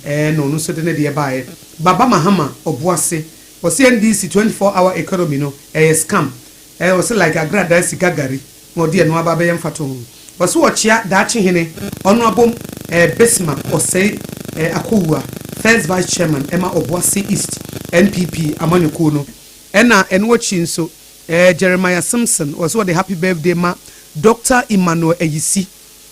and on also the buy Baba Mahama Obuase was NDC 24-hour economy no scam was like a grad Gagari no dear no Baba Fato was watch ya dachi hene honorable Besma or say Akua first vice chairman Emma Obuasi East NPP Amanyokono and watching so Jeremiah Simpson was what the happy birthday ma Dr. Emmanuel Eyisi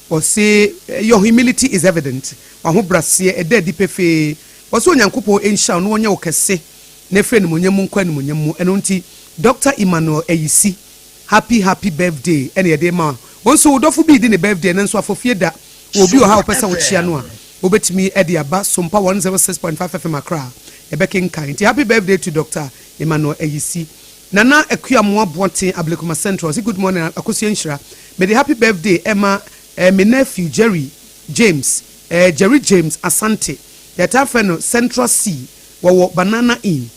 or say your humility is evident waho brasie e dead pefe was one yankopo ensha no wonya okese ne friend munyam nkwa ne munyam eno nti Dr. Emmanuel Eyisi happy birthday ene ye de ma wonso wodofo bi di ne birthday ne nso afofie da obi o ha opesa wo chia no a obetimi e de aba Sompa 106.5 FM Accra ebekin kind happy birthday to Dr. Emmanuel Eyisi Nana Ekuamu Abote Ablekuma Central say good morning Akosua Nshira may the happy birthday Emma my nephew Jerry James Asante yata friend Central C wo Banana Inn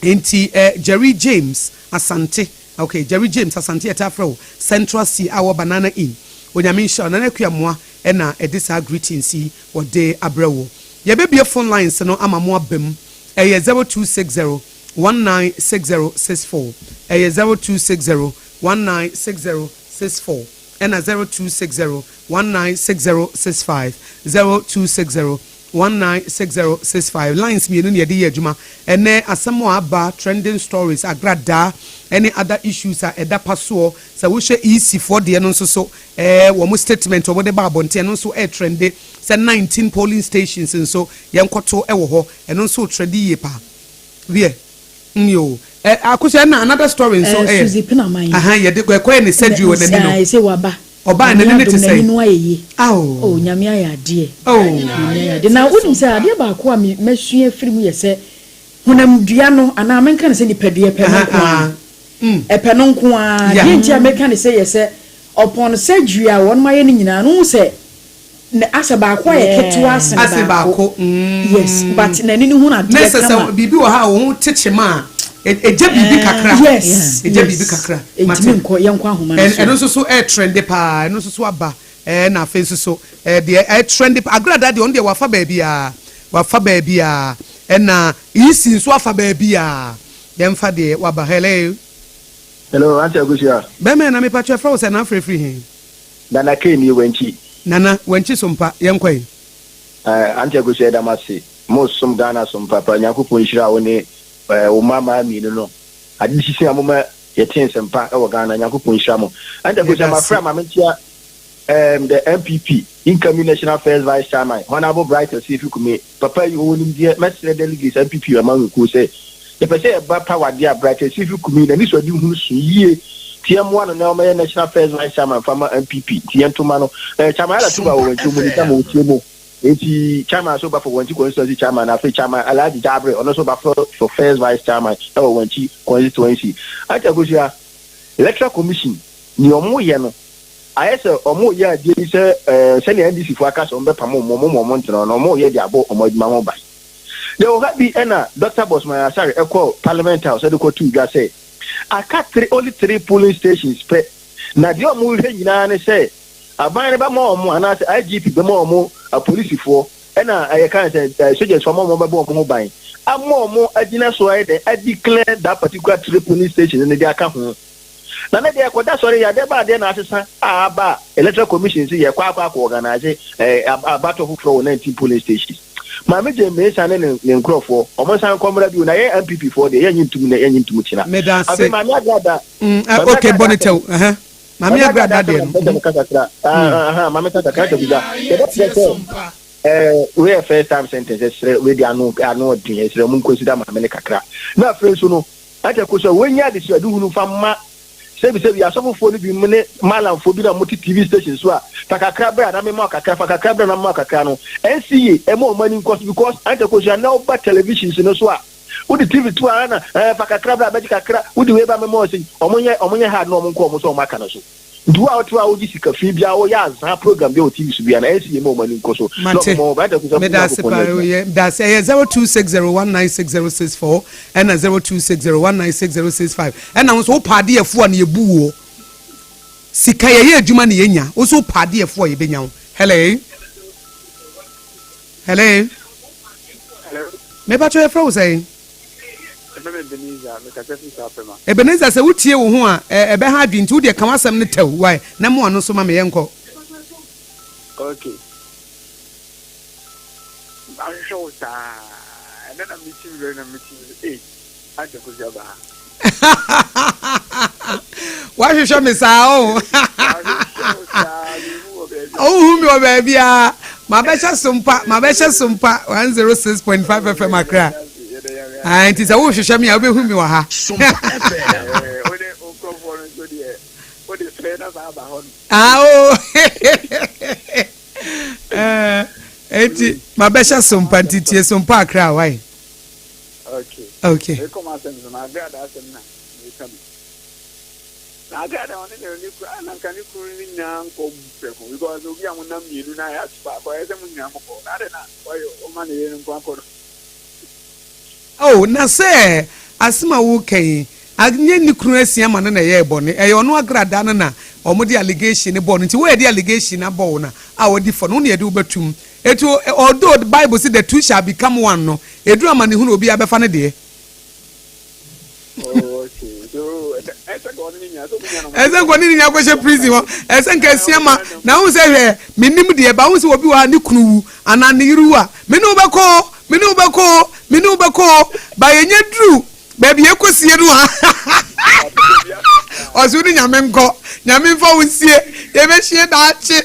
enti Jerry James Asante okay Jerry James Asante yata friend Central C our Banana Inn onyame sha Nana Ekuamu na edisa greetings wo de abrewo ye be phone lines no amamu abem 0260 196064 0260 196064 and 0260 196065 0260 196065 lines me no ye dey adwuma ene asemo aba trending stories agrada any other issues are eda paso so we share easy for the no so wo mo statement obo de ba abonte no so trending say 19 polling stations and so yenkoto ewo ho eno so trending ye pa wie yo Akosua na another story so Suzy Pinaman ye de kwe ne sedue na ni no say waba oba na ne te say oh nyame ayade de na wonim say ade ba ko a mesua firim ye say honam dua no ana menka ne say nipadua pe no kwa epe no nko a de ntia meka ne say ye say upon sedue a won maye ni nyina no say ne asa ba ko ye keto asa ba ko yes but na ni hu na de kama bibi wo ha wo techema eja bibi kakra yes eja bibi kakra matinko yenko ahoma no eno so trend pa eno so aba na face so de trend agrada de on de wafa ba bia na isi so afa ba bia yemfa de waba hello Auntie Akosua be me na me patwa fra wo se na free hin nana keni wanchi Sompa yenkwai Auntie Akosua damase mo som Ghana Sompa pa Nyankopon hira wo ne o mama mi no ade sisi amoma yɛte nsɛmpa ɛwɔ Ghana Nyankopɔn hyira mo anta ko sɛ mafra ma mentia the MPP incoming National Affairs Vice Chairman Honorable Bright Osifikume papa you onim die mesre delegates MPP among ko say the person ba power dia Bright Osifikume na ni so di hu so yie TM1 na o National Affairs Vice Chairman former MPP TM2 no chairman ala tuba o wanti mo ni tamo tiemo eti chairman so ba for wanti constituency chairman afi chairman Alhaji Jabre ono so ba for first vice chairman e o wanti constituency ata go sia electoral commission ni omo ye no ayese omo ye ade ni se se na NDC fo aka so mbe pam omo ntino no omo ye di abo omo adwuma mo bai de o habi ena Dr. Bosman Asare ekọ parliament house de ko tu dwa say aka only 3 polling stations pe na de omo hwe nyina ne say aban ne ba mo omo ana IGP be mo omo police fo ena aye kan say soldiers fo mo be omo ban omo adina so ay de declare that particular 3 polling stations ne de aka ho na ne de akoda sorry ya de ba de na asesa aba electoral commission say ye kwa organize battle for 19 polling stations ma me je me san ne nkrofo omo san komra bi na ye MPP for de ye nyintum na ye nyintum china abi ma me agrada okay bonito ma me agrada de ma me tata kata bi da we first time sentences we dey anu din esre mun consider ma me kakra na afre so no ata ko so we nya de so adu hunu fa ma sebi asofo ni bi mne malam fo bi na multi TV station so a takakra bra na me ma kakra bra na ma kakra no NCA e mo mani because ante ko ja na oba television so a wo di TV to ana fakakra bra ba di kakra wo di we ba me mo sin omonye ha na omonko omo so o maka no so duwa otu a wo di sika fi bia wo ya za program bi o TV so bia na NCA mo mani so no ba da ko so me da se pa ye da se 0260196064 and 0260196065 and na so pade efo na yebuwo sika ye adwuma na yenya wo so pade efo ye benya wo hello me ba to efo wo say Ebenezer say wutie wo ho a ebe ha adwinti wo de kan asem ne taw why na mo no so ma me yenko okay I show ta and then I'm meeting ante ko jaba wa hwehwe me sa o oh mi o baby a ma be hye Sompa 106.5 FM Accra and it's a wo hwehwe me a be hu mi wa ha eti ma be hye Sompa titie Sompa Accra why okay e come asem na grad asem na e come na grad on the ni ku ana kan ku ni nyan ko peko because obi am na mienu na ya spa ko e sem nyan ko na de na oyo o ma ne yen ko akoro oh na say asima wo kai anye ni kunu asia ma na ye bone e yo no agrada na na omodi allegation ne bone nti we dey allegation na bo na a wodi for no ne dey obatum eto although the Bible say the two shall become one no edu amane hu no obi abefa ne de okay so esa go ni nya go she prison ho esa nka asia ma na hu say hwe minim de ba hu say obi wa ne kunu wu ana ne yiru a me no beko ba yenye dru baby ekosie no ha ozu ni nyame mfa wonsie ye be hie daache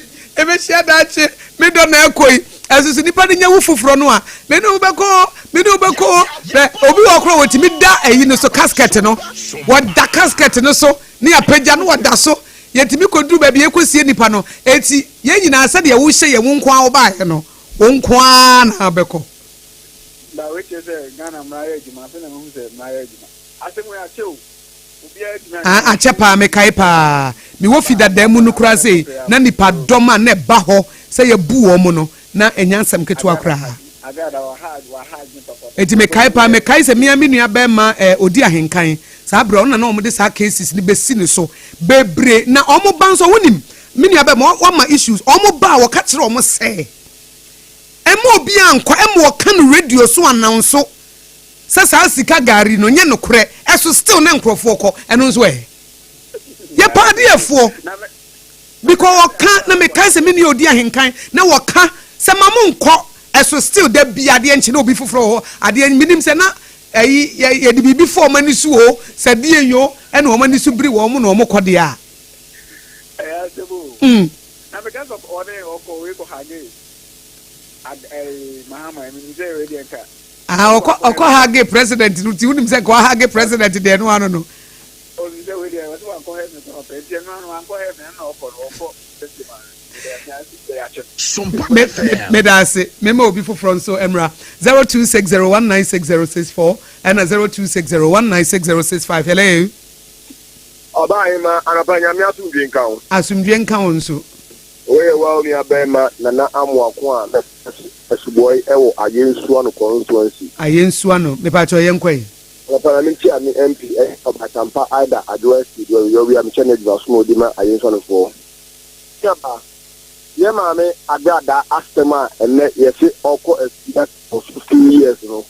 me do na ekoi asusu nipa de nya wu foforo no a me no beko be obi okro wotimi da eyi no so casket no woda casket no so ni apagya no woda so yetimi kodu baby ekosie nipa no eti ye nyina asa de wo hye ye wonkwa wo ba he no wonkwa na beko ba weche se Ghana marriage ma fe na mu se marriage ma asemu ya chew obi a achepa me kai pa mi wo fi dada mu no kura sei na nipa doma na ba ho se ye bu wo mu no na enyansam ketu akura agada wa hard ni papa eti me kai se mia nua ba ma odi ahenkan sa bra ona na omo de sa cases ni besi ni so bebre na omo ban so wonim me nua ba ma wa ma issues omo ba wo ka kire omo se emo obi ankwa emo kan radio so announce sa sika gari no nye no kure eso still na nkrofo ko eno so ye pade efo because kan na me kan se me ni odi ahenkan na wo ka se mamu nko eso still da bia de nchi na obi foforo ho ade minim se na ye di bibi for mani su ho se die yo e na o mani su biri wo mo na o mo kode a na because of order oko we ko hage mahama mi say we dey nka oko hage president ti unim say ko hage president de no ano no o mi say we dey what one ko have no pe ti no one ko have na oko me da se me ma obi foforo nso emra 0260196064 and 0260196065 hello Obaima anapanya mi asumdwe nka wo nso oye wa mi abema nana amuako a asuboy ewo ayensu ano constituency ayensu ano me pa cho yenkwe parliament ami MP Sompa Ida Adwoa Asare yo wi am channel so di ma ayensu ano fo yaba ye ma me agada astema ene ye se oko experience for 15 years no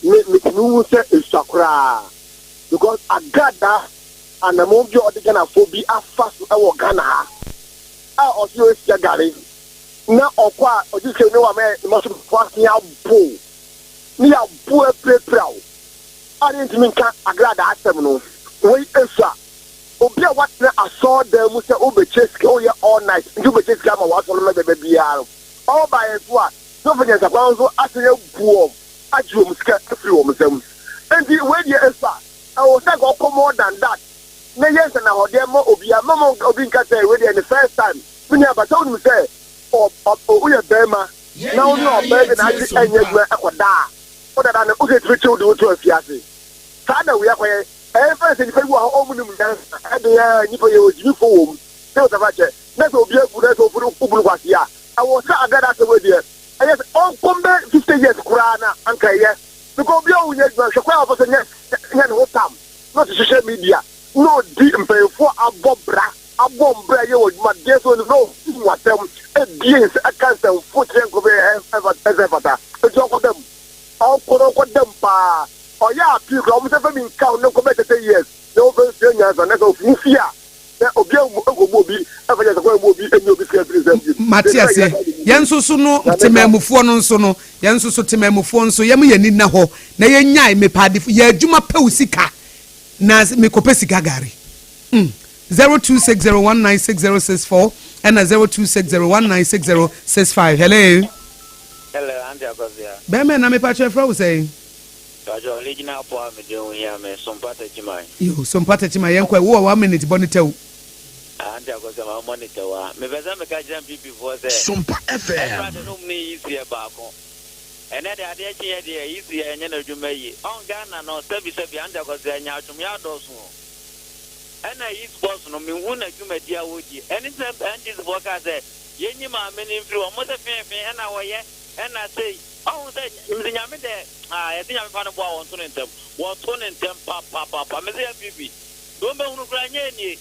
me tinu se esakra because agada and the move you the Ghana for be a fast our Ghana. I also is Gary. Now, or qua, or you say, no, I must be passing out bull. Near poor proud. I didn't mean a glad at them. No, wait, sir. Obia what I saw them with the Uber chase all night. You be just come was on the baby. All by as what? Nobody has a bound so as a poor. I drew scared to few of them. And the way you answer, I was like, oh, more than that. Na yes na ho dem obia mama obi nka say we the first time me aba told me say o we bema na o no baby na ati anya gwa akoda o da na o get reach do to afiase sa na we akoye first ni pewu ho omunum dan e de ya ni po ye ojibi fo wo se o ta fa che na so obi agu na so furu kubulu kwase a awo sa agada se we de yes on kombe 50 years kurana anka ye because obi o nya gwa hwe kwa ofo se nya no tam not social media no di mpefo abobra abombra ye woduma de so no watem e biens e cancer foot en ko be evata e jo ko dem o ko dem pa o ya pi ko mo se fa min ka no ko be 30 years no be se nya so na so fufia e obi egbo obi e fa je so ko obi eni obi se present Matias yensusu no temamufo no nso no yensusu temamufo nso yem ye ni na ho na ye nyae me pade ye adwuma pawusika na me kopesika gari 0260196064 and 0260196065 hello Auntie Akosua. Be me na me pa che fra wo say Ajo original poa me de here me Sompa Techimai. yo Sompa Techimai yenkwa wo 1 minute bonitew Auntie Akosua ma monitor wa me beza me ka jam people for say Sompa FM no me easy ba ko ene de ade eche de easy enye na dwuma yi on Ghana no sebi Auntie Akosua nya atum ya doso ena yi sports no me hu na dwuma dia woji ene se antis boka say yenyi ma me ni mfiri o mo se fe ena wo ye ena say oh say mzinyame de yetinyame fa no bo won to ntem pa me say bibi do me hunu kra nye ni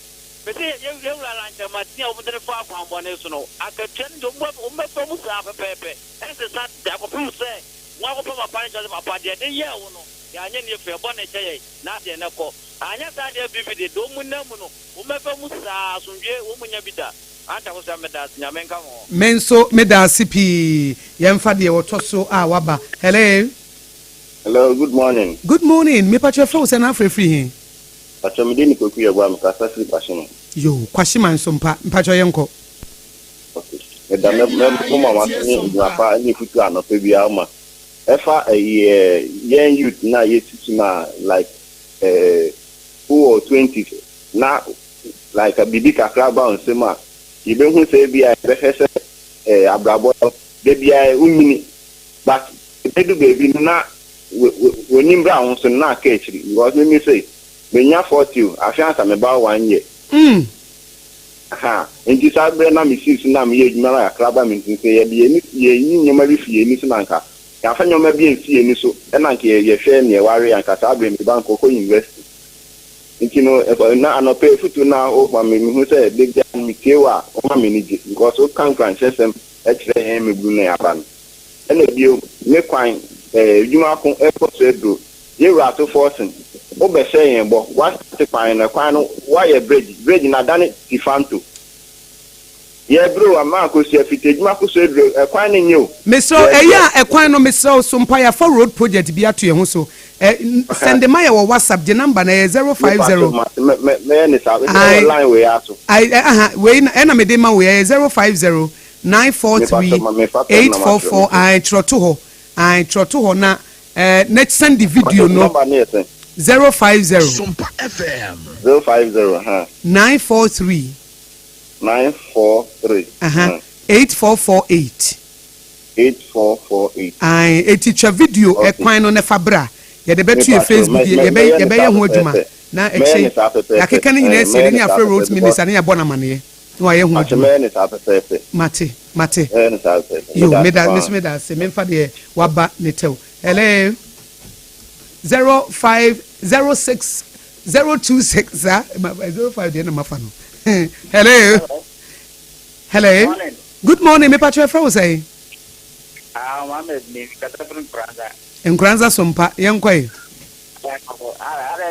me say ye wura la ntem atia o mudere fa akwanbo ne so no akatwen do mo fa mu sa pepe ese sa de akopum say wa ko pa pa nje papa de ye wo no ya nye ni fe bo ne cheye na de ne ko anya sa de bibi de do mu na mu no o me fa mu sa asundwe wo mu nya bida anta ko sa me da nyame nka ho menso me da sipi yemfa de wotoso a waba hello good morning me pa che fra say na free here Atomide ni koku ye gwa mkasa free passion yo kwashima nsompa mpa cho yenko okay e da me mama wa ni pa ni futu anope bia ma efa yen youth na ye titima like who or 20 na like a bibi kakra ba on sema ibe hu se bia be fese abrabo de bia umini but edu baby na wonimbra on so na ka echiri because me say menya 40 afiansa me ba 1 year aha nti sabre na me sis na me ye dwuma na akraba me nti say ye ni nyoma bi fie ni so nanka ya fa nyoma bi enfie ni so e na nke ye hwe ne ware yanka sabre me bank ko university nti no na anope futu na o ma me hu say big jam mi kewa o ma me ni je because o kan system e kire hen me bu na ya ban ene bio me kwan dwuma ko e ko so do ye ra to forcing o be say yen bo wa te kwan na kwan no wa ye bridge na dane tifanto Yeah, bro, I'm Akosua fitted Akosua ekwan ni new. Mr. Eya ekwan no Mr. Sompa ya for road project bi ato ho so. Send my WhatsApp the number na 050. Me ni sa line we ato. We na me dey ma we 050 943 844 I troto ho. I troto ho na next send the video no. 050 Sompa FM 050 943 8448 teacher video ekwan no ne fabra ye de betu ye Facebook ye be ye ho adwuma na eche akeka ne nyina ese ni afro road minister ne ya bona mane no ye ho adwuma mate yo meda se memfa de waba ne tew hello 0506 026 05 de na mafa no hello. Morning. Good morning. Me patro efra wo say. Mohammed ni katapun Kranza. Nkranza Sompa yenkoi.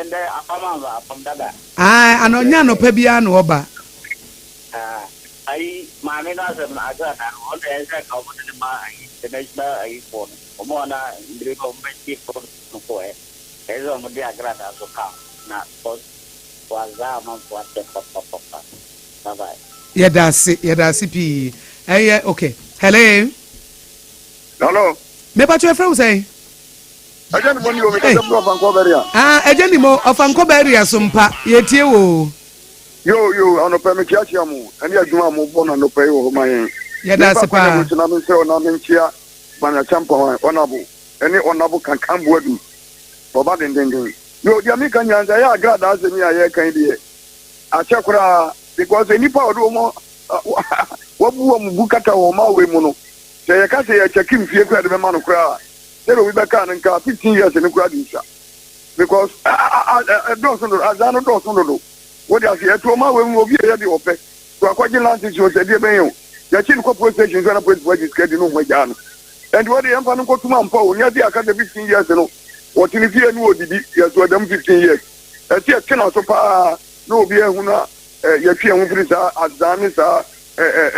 Ende apamamba apamdada. Anonya no pa bia no oba. Ai mame na se na aga na on esa ka mo ni ma ai international ai phone. Omo na ndiri ko mbe phone no ko ezo mo dia grada so ka na post waza ma poate papa. Bye bye. Yedasi pi. Okay. Hello. Hello. Me patro efra wo say. Agent money o me ka dem of Ankoberia. Agent mo of Ankoberia Sompa. Yetie wo. Yo, ono pe me kiachi amu. Ani adwuma mo bo na no pe wo man. Yedasi pa. Na me se ona me ntia bana champa onabu. Eni onabu kankan buadu. Oba den. Yo dia mi kan yanza ya agrada asemi aye kan die. Achekura because nipa odo mo wabu mu bukata wo ma we mu no se ye ka se ye chekim fie kura de me ma no kura there we be kan nka 15 years ne kura di nsa because don't know azano don't know what you say to ma we mu obi ye de ope to akwaje land is o se de ben yo ya chi ko police station so na police budget ke di no mo ja no and what the empa no ko tuma mpa o nya di aka de 15 years no what ni fie no odidi ya so dem 15 years e ti e kena so pa no obi ehun na ye fie ho firi sa azami sa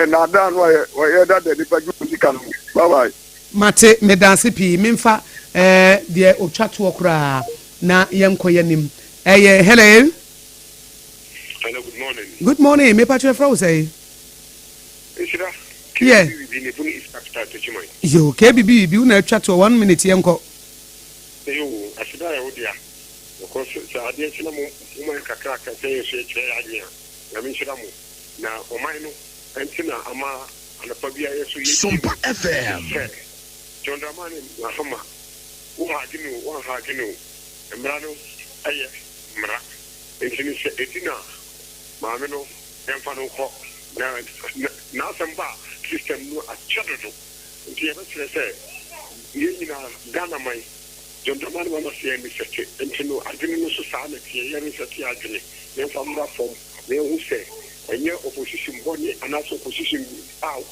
na da no ye da de pa ju sika no bye bye mate me dance pi memfa de otwato okra na yenkoye nim hello good morning me patro fra say Ishira yeah bi funi is capital to chimoi yo KBB bi una twato 1 minute yenko yo asida ya odia because sa ade china mo kakra ka say so che anya na min chira mo na o man no entina ama anapa bia yeso yi Sompa FM John Dramani na fama wo ha ginu emra no aye mra entini se etina maame no emfa no ko na samba system no achadodo nti e be se ye nyina Ghana mai John Dramani mama se mi sete entino adwene no so saa na tie ye ni sete adwene emfa mra fom na hu se enye opposition body anaso opposition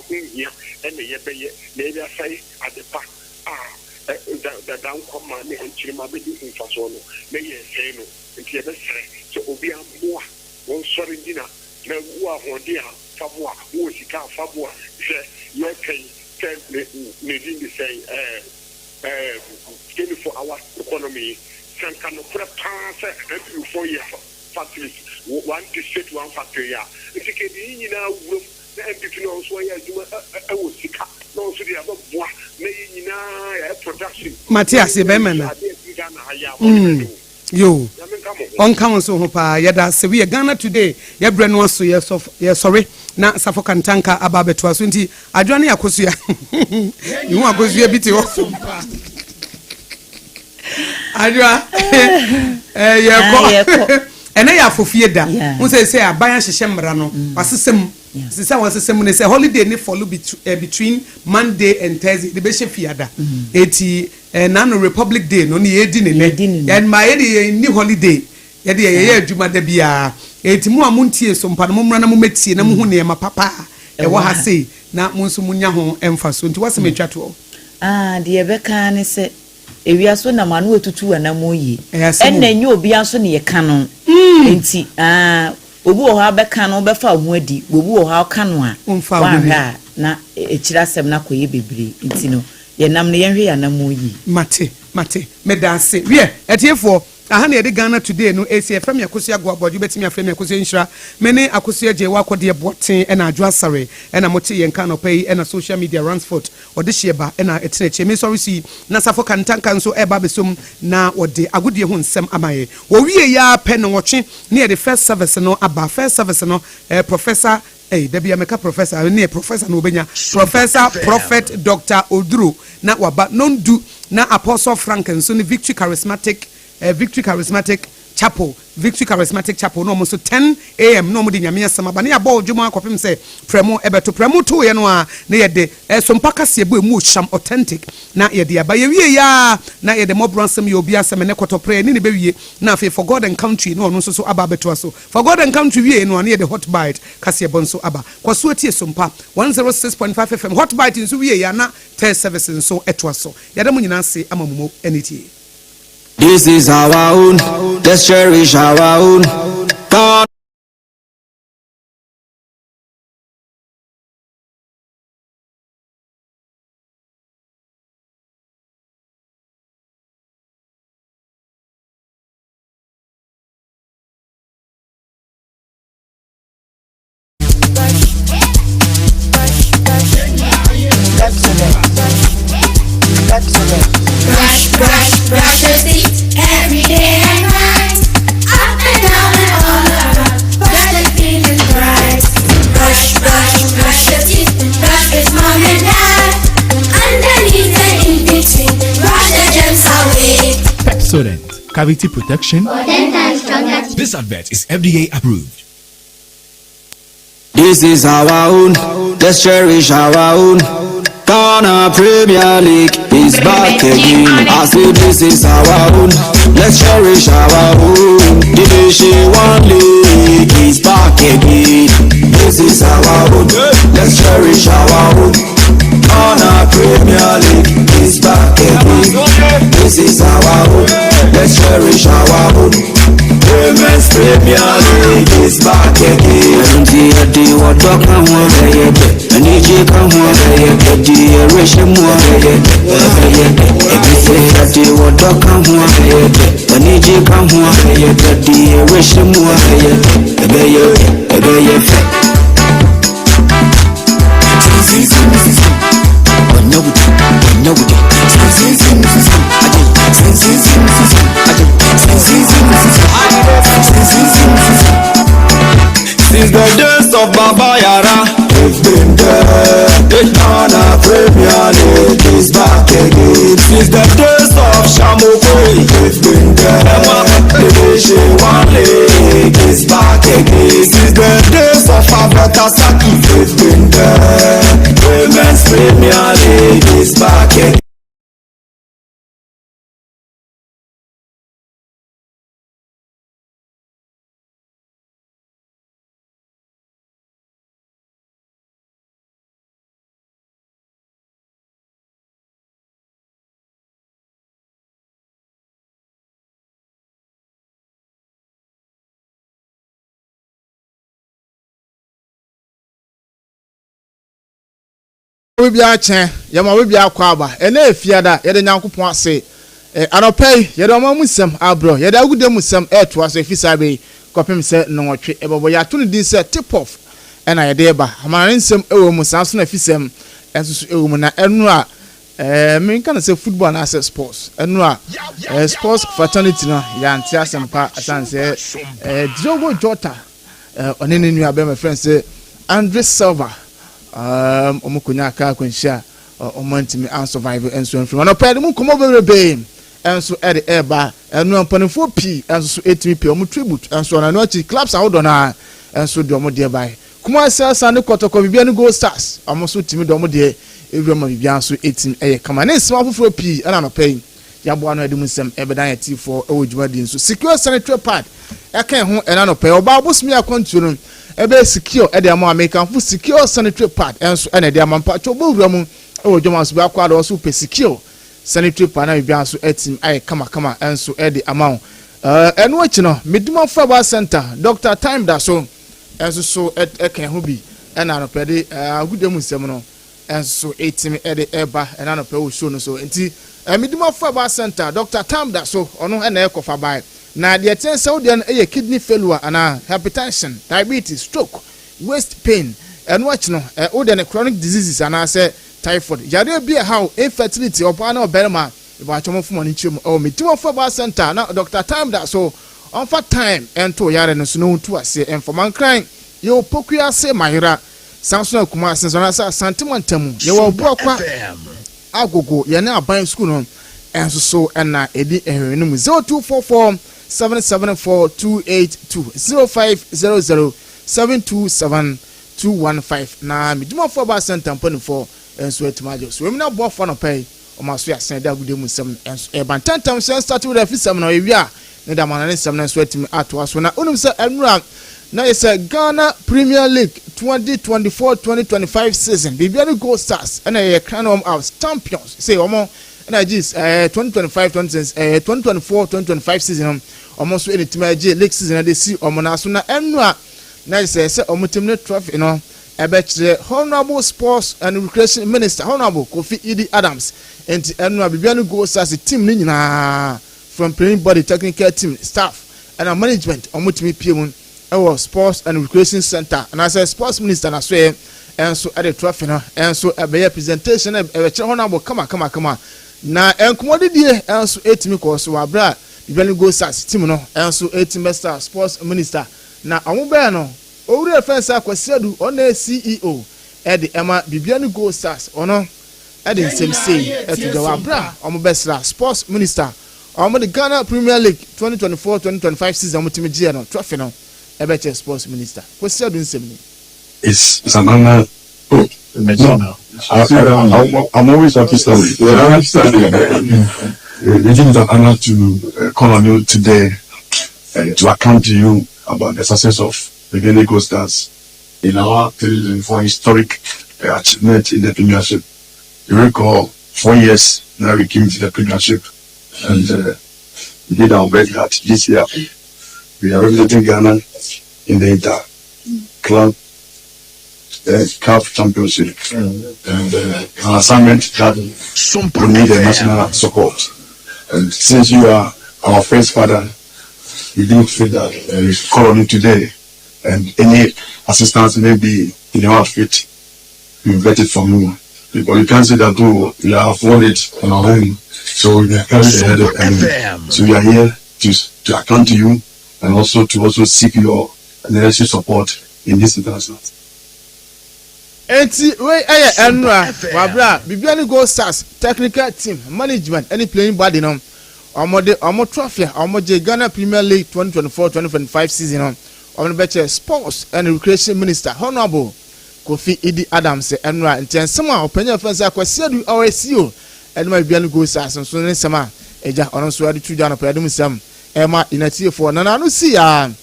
kunhia ene ye beye na e bia sai adepa da down come ma ne enchirima be di mfaso no na ye sei no nti e be sere so obi amoa won sori dina na wo ahode a faboa wo sika faboa se ye kai ne di say 24-hour economy sanka no prepare every 4 years factories one district one factory ya itike di nyina wuro na MPP no so ya adwuma wo sika no so dia boa na nyina ya production Matthias Ebemana yo on come so ho pa yada se we Ghana today ye bre no so ye sorry na safo kantanka ababeto aso nti Adwoa ne Akosua you want Akosua biti wo Adwoa ye ene ya fofie da won say aban hyehye mra no wasesem wasesem ne say holiday ne follow between Monday and Thursday the be fiada eti na no Republic Day no ne yedi ne and my ni holiday yede ye adwuma da bia eti mu amuntie so mpa no mumra na mumetie na mu hu ne ma papa e wo ha sei na mu nso munya ho emfa so nti wase metwa to de be kan ne se ewia so na manu etutu anamoyi enna nyi obi aso ne ye ka no enti obu o ha beka no be fa ho adi obu o ha ka no a wa na echira asem na koye bebre ntino ye nam ne yenhwe ya na moyi mate medase wie etiefo aha na yede Ghana today no ACFM Akosua Aboagye betimi afrem Akosua nshira mene Akosua Jewa Kodie boten ena Adwoa Asare ena mote yen kan opai ena social media Ransford ode hieba ena eteneche me sorry si na safo kantanka nso eba besom na ode agodie ho nsem amaye wo wie ya pe no wotwe ne the first service no aba first service no professor Debbie Ameka professor ne professor no benya professor prophet Dr. Oduro na waba non do na Apostle Franken so ne Victory Charismatic Chapel no almost 10 a.m. no mo de nyame asama ba ne ya ball dwuma akopem se premo ebeto premo to ye no a ne ye de sompa kase ebo emu sham authentic na ye de aba ye wie ya na ye de mobransem ye obi asem ne koto prayer ni ne be wie na afi for God and country no no so aba beto so for God and country wie no ne ye de hot bite kase bonso aba kwaso tie sompa 106.5 FM hot bite nso wie ya na test service nso eto so ya de mo nyina se amamumo enitie. This is our own, let's cherish our own. God. Brush your teeth every day and night, up and down and all around, but the feeling bright. Brush your teeth, brush with mom and dad, underneath and in between, brush the germs away. Pepsodent, cavity protection. This advert is FDA approved. This is our own, let's cherish our own. Ghana Premier League is back again. I say this is our own, let's cherish our own. Division 1 League is back again. This is our own, let's cherish our own. Ghana Premier League is back again. This is our own, let's cherish our own. Women's Premier League is back again. Adwoa Since the days of Baba Yara, we've been there. The Ghana Premier League is back again. Since the days of Shamoko, we've been there. The Division 1 League is back again. Since the days of Abatasaki, we've been there. Women's Premier League is back again. We be a chen, yama we be a kwaba, ene efiada, yede nyankopon ase. Anopay, yede omamusem abro, yede agude musem to ase fisabe, kopem se notwe ebobo ya to din se tip off. Ena yede ba, amaninsem ewo musanso na fisem, enso ewo mu na enu a me kan say football na say sports. Enu a sports fraternity no ya ntia asempa asanse Diogo Jota onene nua be my friend say Andre Silva omukunya aka kwenhia omantimi and survive enso enfiri no pede mu komo bebrebe enso ede eba enu ampanefo pi enso so etimi pi omu tribute enso na no achi clubs awodo na enso de omo de bai kuma asa ne kotoko bibia ne go stars omo so timi de omo de ewrema bibia so etimi eye kama ne sima foforo pi ana no pai yabo ano edum nsem ebedan ati4 ewojuma di nso secure sanitary pad aka ho ena no pai oba bosmi akontu no ebe secure ede am American fu secure sanitary pad enso ene de amampa chobo wuramu ewojuma so ba kwa do so pe secure sanitary pad na bibia so etim aye kama enso ede amount enu achi no meduma faba center Dr. Time da so enso so eka ho bi na no pede agudem nsem no enso etimi eba na no pe wo show no so enti midimo Football Center Dr. Tamda so ono na ekofa bai na de ten se wo de na kidney failure ana hypertension diabetes stroke waist pain eno ach no wo de chronic diseases ana say typhoid yare bi how infertility opa na oberma iba chomo fo mani chim midimo Football Center na Dr. Tamda so on for time ento yare no so no tu ase enfoman kran yo pokua se mahira Samson Akuma sensona sa santimantamu ye wo bokwa agogo ye na aban school no enso so na edi ehwe no 0244 774282 0500 727215 na midimo Football Center mpanifo enso etimajo so we na bo fa no pay o maso ya sen da gudemu sem enso e bantantam sen start with the fisam na we a ne da manane sem na enso etimi ato so na onum se enura na is a Ghana Premier League 2024-2025 season. Bibiani Gold Stars and a crown of champions. Say omo na jis 2024-2025 season almost any team league season they see omo na so na enwa na say omo team ne trophy no ebe Honorable Sports and Recreation Minister Honorable Kofi Idi Adams and enwa Bibiani Gold Stars team ni nyina from playing body technical team staff and management omo team PM our Sports and Recreation Center and as a sports minister na so and so at the trophy no and so a presentation honorable come na enkomode die and so etimi ko so abra Bibiani Gold Stars team no and so etimi star sports minister na amube no owure fence akwasiadu on CEO e de ema Bibiani Gold Stars ono e de same say e to the abra amube star sports minister omo the Ghana Premier League 2024-2025 season mutimi gie no trophy no Ebeche Sports Minister. What's your doing? It's an honor. I'm always happy to it is an honor to call on you today to account to you about the success of the Ghana Gold Stars in our 2024 historic achievement in the Premiership. You recall 4 years now we came to the Premiership and we did our best at this year. We are representing Ghana in the inter-club CAF championship and an assignment that we need a national support. And since you are our first father, we do feel that we call on you today and any assistance may be in your outfit, we get it from you. Because you can't say that we have won it on our own. So we are carrying the head of enemy. So we are here to account to you and also to seek your necessary support in this international. Enti we enra wabra Bibiani Gold Stars technical team management any playing body no omo trophy omo je Ghana Premier League 2024-2025 season no omo beche sports and recreation minister Honorable Kofi Idi Adams enra ntensem a opanya fence akwasiadu OSCO enma Bibiani Gold Stars so ne sema eja ono so ade tuja no pradum sam ema inatie for na no see ana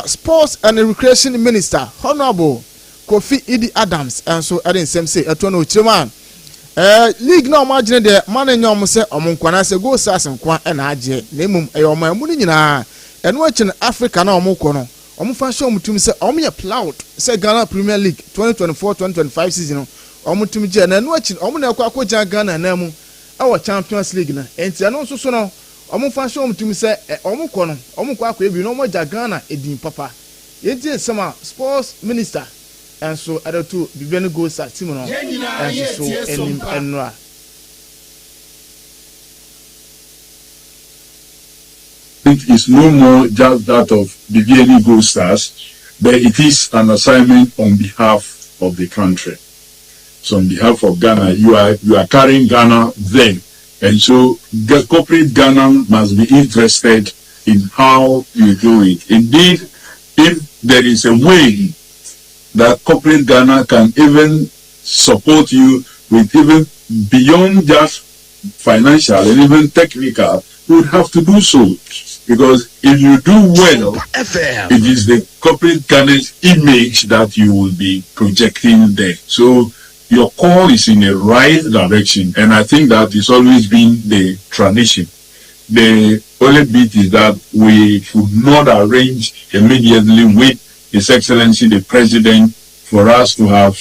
sports and recreation minister Honorable Kofi Idi Adams and so ade nsem say eto no chirman league no imagine de man nyom se omonkwana se Gold Stars nkwa na age na emum eyoma emu ni nyina eno achi na Africa na omukọ no omufa show mutum se omye plowed se Ghana Premier League 2024-2025 season omutum je na eno achi omu na akwa Ghana na emu awo Champions League na enti eno so no omufa show mutum se omukọ no omukọ akwa ebi no omoja Ghana edin papa yenti nsema sports minister and so other two Bibiani Gold Stars team no and so enra It is no more just that of Bibiani Gold Stars, but it is an assignment on behalf of the country. So on behalf of Ghana, you are carrying Ghana then, and so corporate Ghana must be interested in how you do it. Indeed, if there is a way that corporate Ghana can even support you with even beyond just financial and even technical, would have to do so. Because if you do well, it is the corporate Ghana's image that you will be projecting there. So your call is in the right direction, and I think that it's always been the tradition. The only bit is that we should not arrange immediately with His Excellency the President, for us to have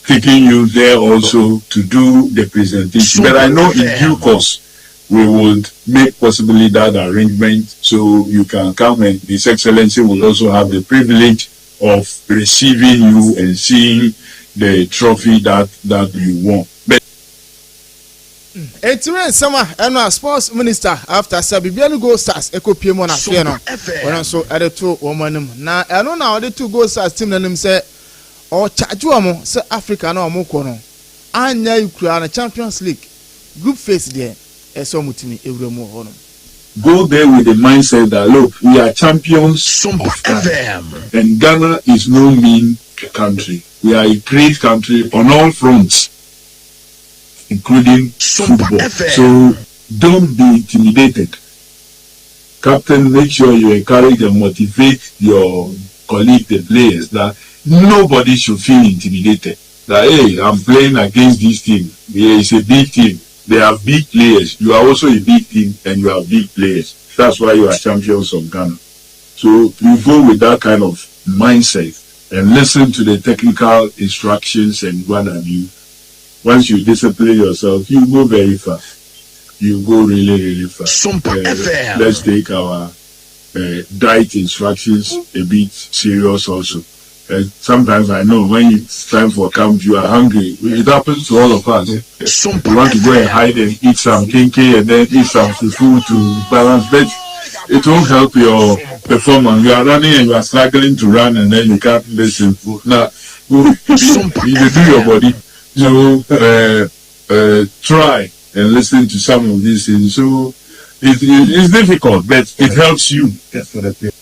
taken you there also to do the presentation. But I know in due course we would make possibly that arrangement so you can come, and His Excellency will also have the privilege of receiving you and seeing the trophy that you won. But Etimen sama and sports minister after Sabibian Go Stars Ekopiem on Afiano. When so at the 2 woman na eno na the 2 Go Stars team nanim say or Chajuamo say Africa no amokono. Anya Ukraine Champions League group phase there. Eso mutimi ewremo hono. Go there with the mindset that look, we are champions of Ghana. And Ghana is no mean country. We are a great country on all fronts, including football. So don't be intimidated. Captain, make sure you encourage and motivate your colleagues, the players, that nobody should feel intimidated. That, hey, I'm playing against this team. It's a big team. They have big players. You are also a big team and you have big players. That's why you are champions of Ghana. So you go with that kind of mindset and listen to the technical instructions and what have you. Once you discipline yourself, you go very fast. You go really, really fast. Let's take our diet instructions a bit serious also. Sometimes I know when it's time for camp, you are hungry. It happens to all of us. You want to go and hide and eat some kinky and then eat some food to balance. But it won't help your performance. You are running and you are struggling to run and then you can't listen. Now, you do your body. So try and listen to some of these things. So it's difficult, but it helps you. That's what I think.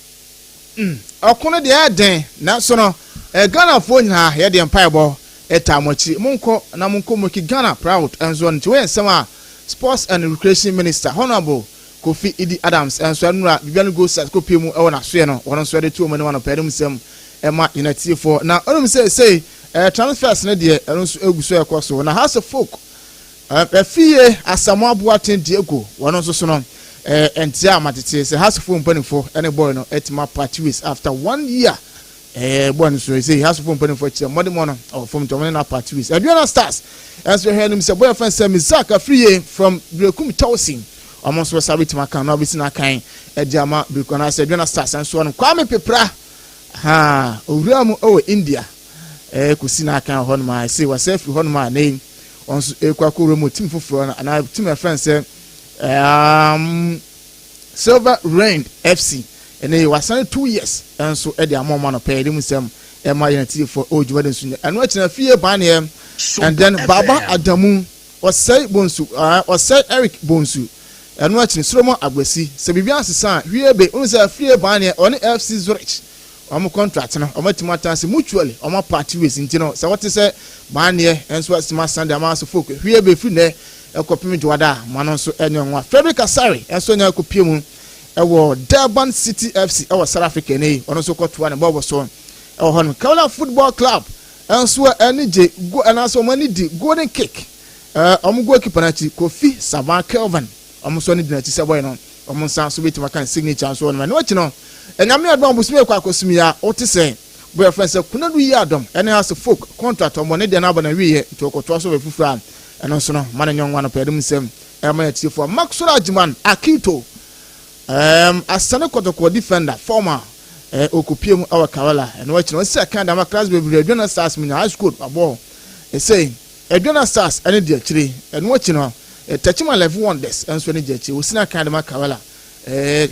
Okono de den na so no Ghana fo nyina ye de empaibo etamochi munko na munko moki Ghana proud enzo nti we ensem a sports and recreation minister honorable Kofi Idi Adams enso anura bibian go set ko pemu e wona so ye no wono so de tu omani wana pedum sem ema unity for na onum say transfers ne de enso eguso ekoso na house of folk fie asamo aboaten Diego wono so no entia matete say house of mpanifo any boy no etima party ways after 1 year boy so say house of mpanifo che modern no from Dominion party ways Adwoa Stars as we hear him say boy friend say Mizaka free from Brekum Towsin almost was sabit maka no obisi na kan ediama Brekona say Adwoa Stars and so on Kwame Pepra owuramu India kusi na kan hon ma say was free hon ma name on ekwako remo team foforo na team friend say Silver Rain FC and they was 2 years and so at the amount of pay them some MINT for old Jordan and watching a fear ban here and then Baba Adamu was say Bonsu was said Eric Bonsu and watching Solomon Agwesi so Bibian San here be only a fear ban here on FC Zurich I'm contract now I'm mutually on my party ways in so what is say ban here and so what's my Sunday amount of folk here be free there ekopimi Dwada manonso enyenwa Frederick Asare enso nya kopiemu ewo Durban City FC ewo South Africa nei onso kotoa ne bobo so ewo hon Kaula Football Club enso enije go anaso mani di golden kick omugo keeper na chi Kofi Savan Kelvin omuso ni dina chi seboy no omunsa so beti maka signature so no no chi no enyame adom busime kwa akosumia otise boy friend say kunadu yi adom ene has folk contract omo ne de na abana wiye to kotoa so be fufura and also no man and young one of them same for Maxwell Ajiman Akito Asane Kotoko defender former Okupiem our Kawala and watching one second I'm a class baby Adwoa Stars in high school a ball say Adwoa Stars and the tree and watching touching my level wonders and Sony Jetty was in a kind of Kawala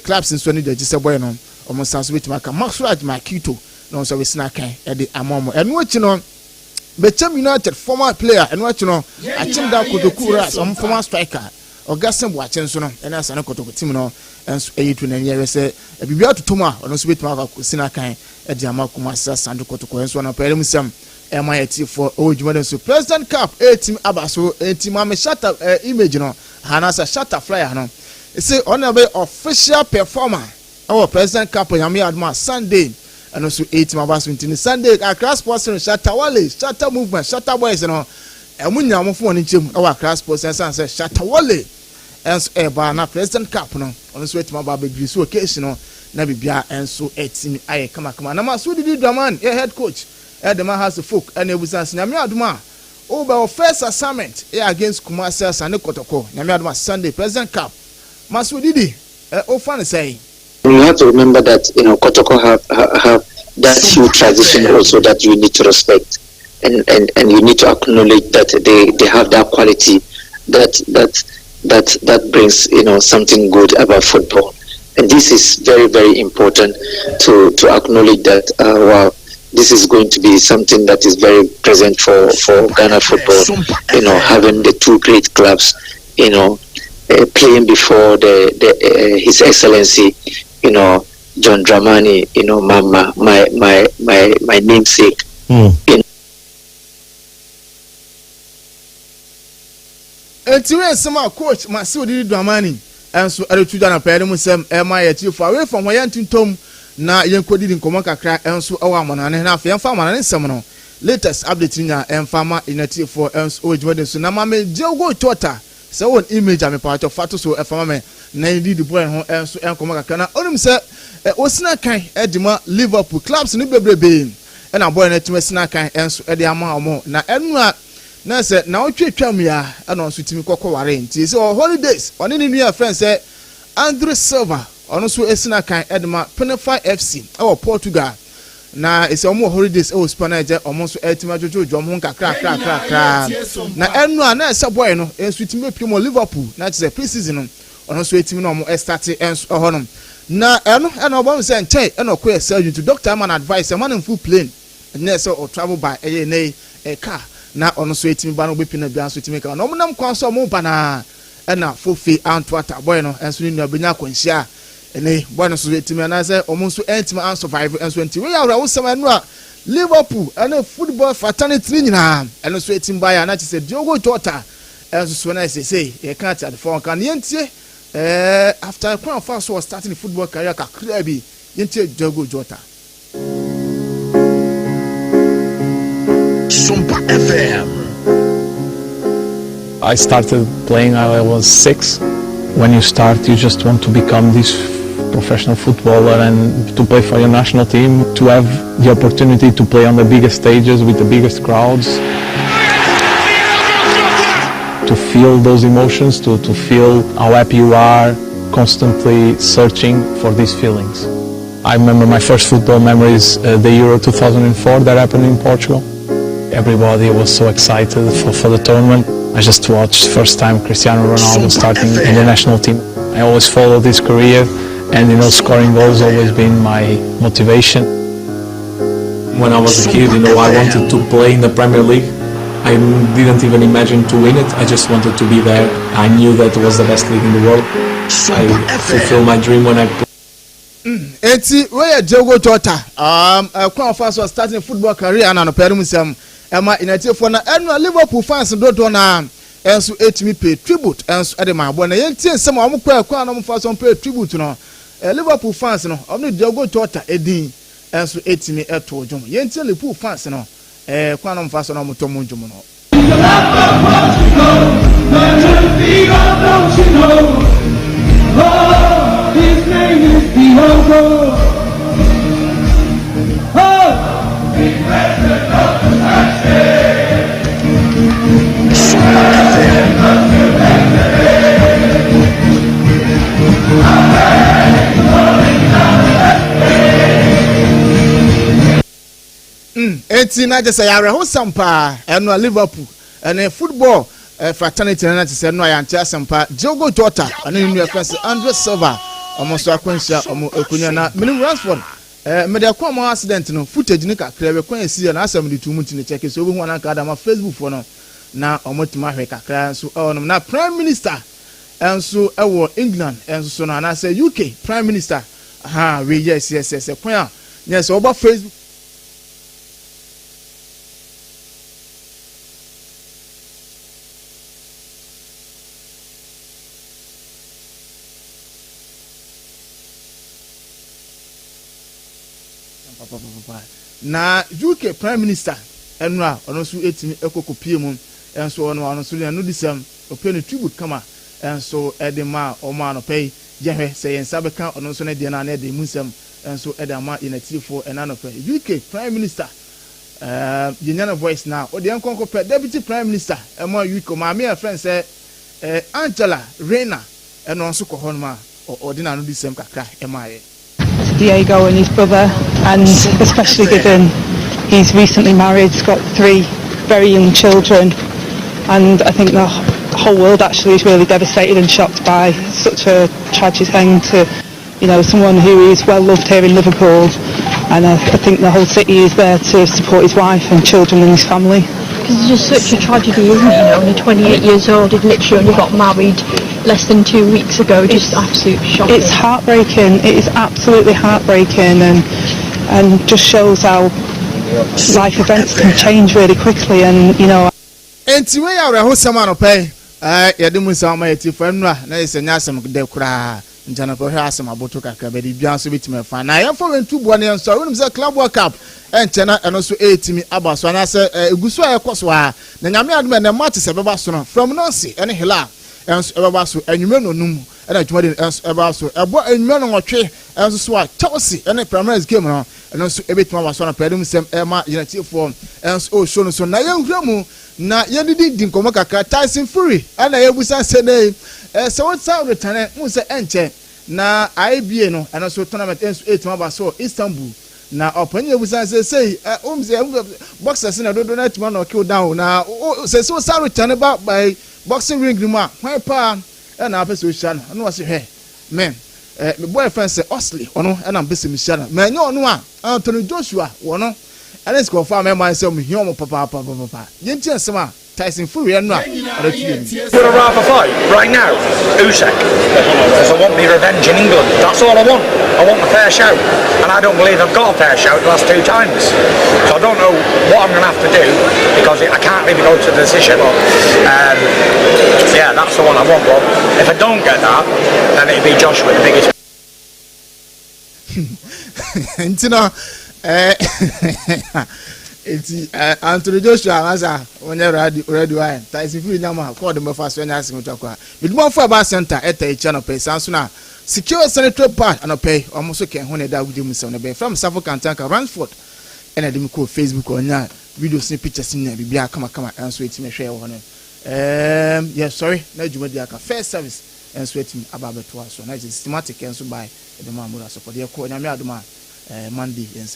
clubs in Sony Jetty Bueno almost sounds with Maxwell Ajiman Akito no so we snack at the Amomo and watching on Bechem United former player and what you know Achimda Kotokura some former striker Augustin Boachen so no and Asane Kotoko team no and 8 years say e bibia to toma ono so betuma ka sina kan e dia makuma Sandro Kotoko and so na pere musam MIT for Ojumade so President Cup team abaso team am shatter image no hanasa shatter flyer no e say on the official performer our President Cup Yami Adma Sunday and also 8 Mabas Wintini Sunday Accra Sports and Shatawale, Shatta Movement, Shatta Boys and all. And when you are phone in our Accra Sports and Sunset Shatawale and Ebana President Cup no on the way to my baby so occasional na bibia enso etimi aye kama na Maso Didi Draman head coach the man has the folk and ebusan nyame aduma over first assignment against Kumasi Asane Kotoko nyame aduma Sunday President Cup Maso Didi ofan say you have to remember that Kotoko have that huge tradition also that you need to respect and you need to acknowledge that they have that quality that brings something good about football. And this is very, very important to acknowledge that wow, this is going to be something that is very present for Ghana football. Having the two great clubs, playing before His Excellency, John Dramani, my namesake. Etiwe sama coach Maso Didi Dramani enso eretu da na pere mu sem ma ya chief away from where ntintom na yenkodi di nkomo kakra enso ewa amonane na afa yemfa amonane sem no latest update nya emfama inati for enso ojwode so na mame jego tota se won image am part of fato so efama me na di boy ho enso enkomo kakra na onum se osina kan edima Liverpool clubs ni bebrebe na boy na tima sina kan enso ede ama omo na enu a na say na otwetwam ya na onso timi kokko ware nti say holidays oni ni new friend say Andre Silva ono so esina kan edma Penify FC e Portugal na ese omo holidays e Spanish omo so etima jojo ho kakra na enu a na ese boy no enso timi pimo Liverpool na say pre-season no ono so etimi no omo start enso honom na eno obam say nchen eno ko surgery to doctor man advice man in full plane na say o travel by a car na ono so etimi ba no bepi na bia so etimi ka no mo nam kwan so mo ba na na fofi antwata boy no enso ni nua benya kwanhia ene boy no so etimi na say omo so etimi an survive enso enti we ya wo sama no a Liverpool and football fraternity nyina eno so etimi ba ya na che say Diogo Jota enso so na say e can't at the phone kan yentie after Crown First was starting the football career kakra bi yentie Diogo Jota. Sompa FM. I started playing I was 6. When you start, you just want to become this professional footballer and to play for your national team, to have the opportunity to play on the biggest stages with the biggest crowds, to feel those emotions, to feel how happy you are, constantly searching for these feelings. I remember my first football memories, the Euro 2004 that happened in Portugal. Everybody was so excited for the tournament. I just watched first time Cristiano Ronaldo starting in the national team. I always followed his career, and scoring goals always been my motivation. When I was a kid, I wanted to play in the Premier League. I didn't even imagine to win it. I just wanted to be there. I knew that it was the best league in the world. I fulfilled my dream when I played. Eti where Diogo Jota Crown First was starting football career and anopere musam Emma United for na enu Liverpool fans do na enso etimi pay tribute enso ade ma bo na yentie nsem amukwa kwa na mfa so pay tribute no Liverpool fans no omni Diogo Jota edin enso etimi eto odwom yentie Liverpool fans no kwa na mfa so na mutomo odwom no. His name is Diogo. Oh, he's president of the country. Eti na just say ho sampa eno Liverpool and football fraternity na just say no ayante sampa Diogo Jota and new friends Andre Silva almost akwansia omo ekunya na mini Rashford me dey come accident no footage ni kakra be kwan esi na asem di tumu tini check so obi hu na kada ma Facebook for no na omo tima hwe kakra so na prime minister enso ewo England enso so na say UK prime minister we yes kwan yes oba Facebook na UK prime minister enra ono so etimi ekokopie mu enso ono so no disam opie tribute kama enso edema o ma no pay jehwe say yen sabeka ono so ne de na na de musem enso edama inatifo enanope UK Prime Minister Yenya voice now o de enkonko pe Deputy Prime Minister emo UK ma me friend say Angela Rena eno nso ko honma o de na no disem kakra emaye Diego and his brother, and especially given he's recently married, he's got 3 very young children, and I think the whole world actually is really devastated and shocked by such a tragic end to, you know, someone who is well loved here in Liverpool, and I think the whole city is there to support his wife and children and his family. Because it's just such a tragedy, isn't it? You know, only 28 years old, he literally only got married less than 2 weeks ago. Just absolutely shocking. It's heartbreaking. It is absolutely heartbreaking, and just shows how life events can change really quickly. And you know. Enti we are ho sama no pay. Yede mu sama yeti fanwa na yesenya asem de kura. Njana ko hwa asem aboto kakra be di bia so bitime fa. Na ye fo wentu bo ne nso. Wonu se Club World Cup. Enchena eno so etimi abaso na se eguso ayekoso a na nyame adom na match se beba so no from Nancy ene Hila enso beba so anwume no num ena dwumade enso beba so ebo anwume no nwotwe enso so a Chelsea ene Premier League game no eno so ebetima abaso na pedum sem ema United enso o show no so na yenhwemu na yedidi dinkomo kakra Tyson Fury ana yebusa se nei se what sound return mu se enche na IBA no eno so tournament enso etima abaso Istanbul na openye busan say boxers na do donate man or kill down na say so sorry turn back by boxing ring ma why pa na apeso sha no was he men my boyfriend say Osley ono na apeso mi sha na me nya ono a Anthony Joshua wono and let's confirm my myself me here papa yenti ensema Tyson Fury no Would I rather fight right now? Usyk. Because I want me revenge in England. That's all I want. I want a fair shout. And I don't believe I've got a fair shout the last 2 times. So I don't know what I'm going to have to do because I can't really go to the decision. Yeah, that's the one I want. But if I don't get that, then it'd be Joshua, the biggest. It's Anthony Joshua asa onye radio I Tyson Fury nyama call them first when asking to with one for about center at the channel pay sansuna secure senator part and pay almost can hone da with him some be from Suffolk and Tanka Ransford and dem ko Facebook on videos ni pictures ni bibia kama and so it me share one yeah sorry na juma dia ka first service and so it me about to so na systematic and so by the mamura so for the ko nyame adoma Monday and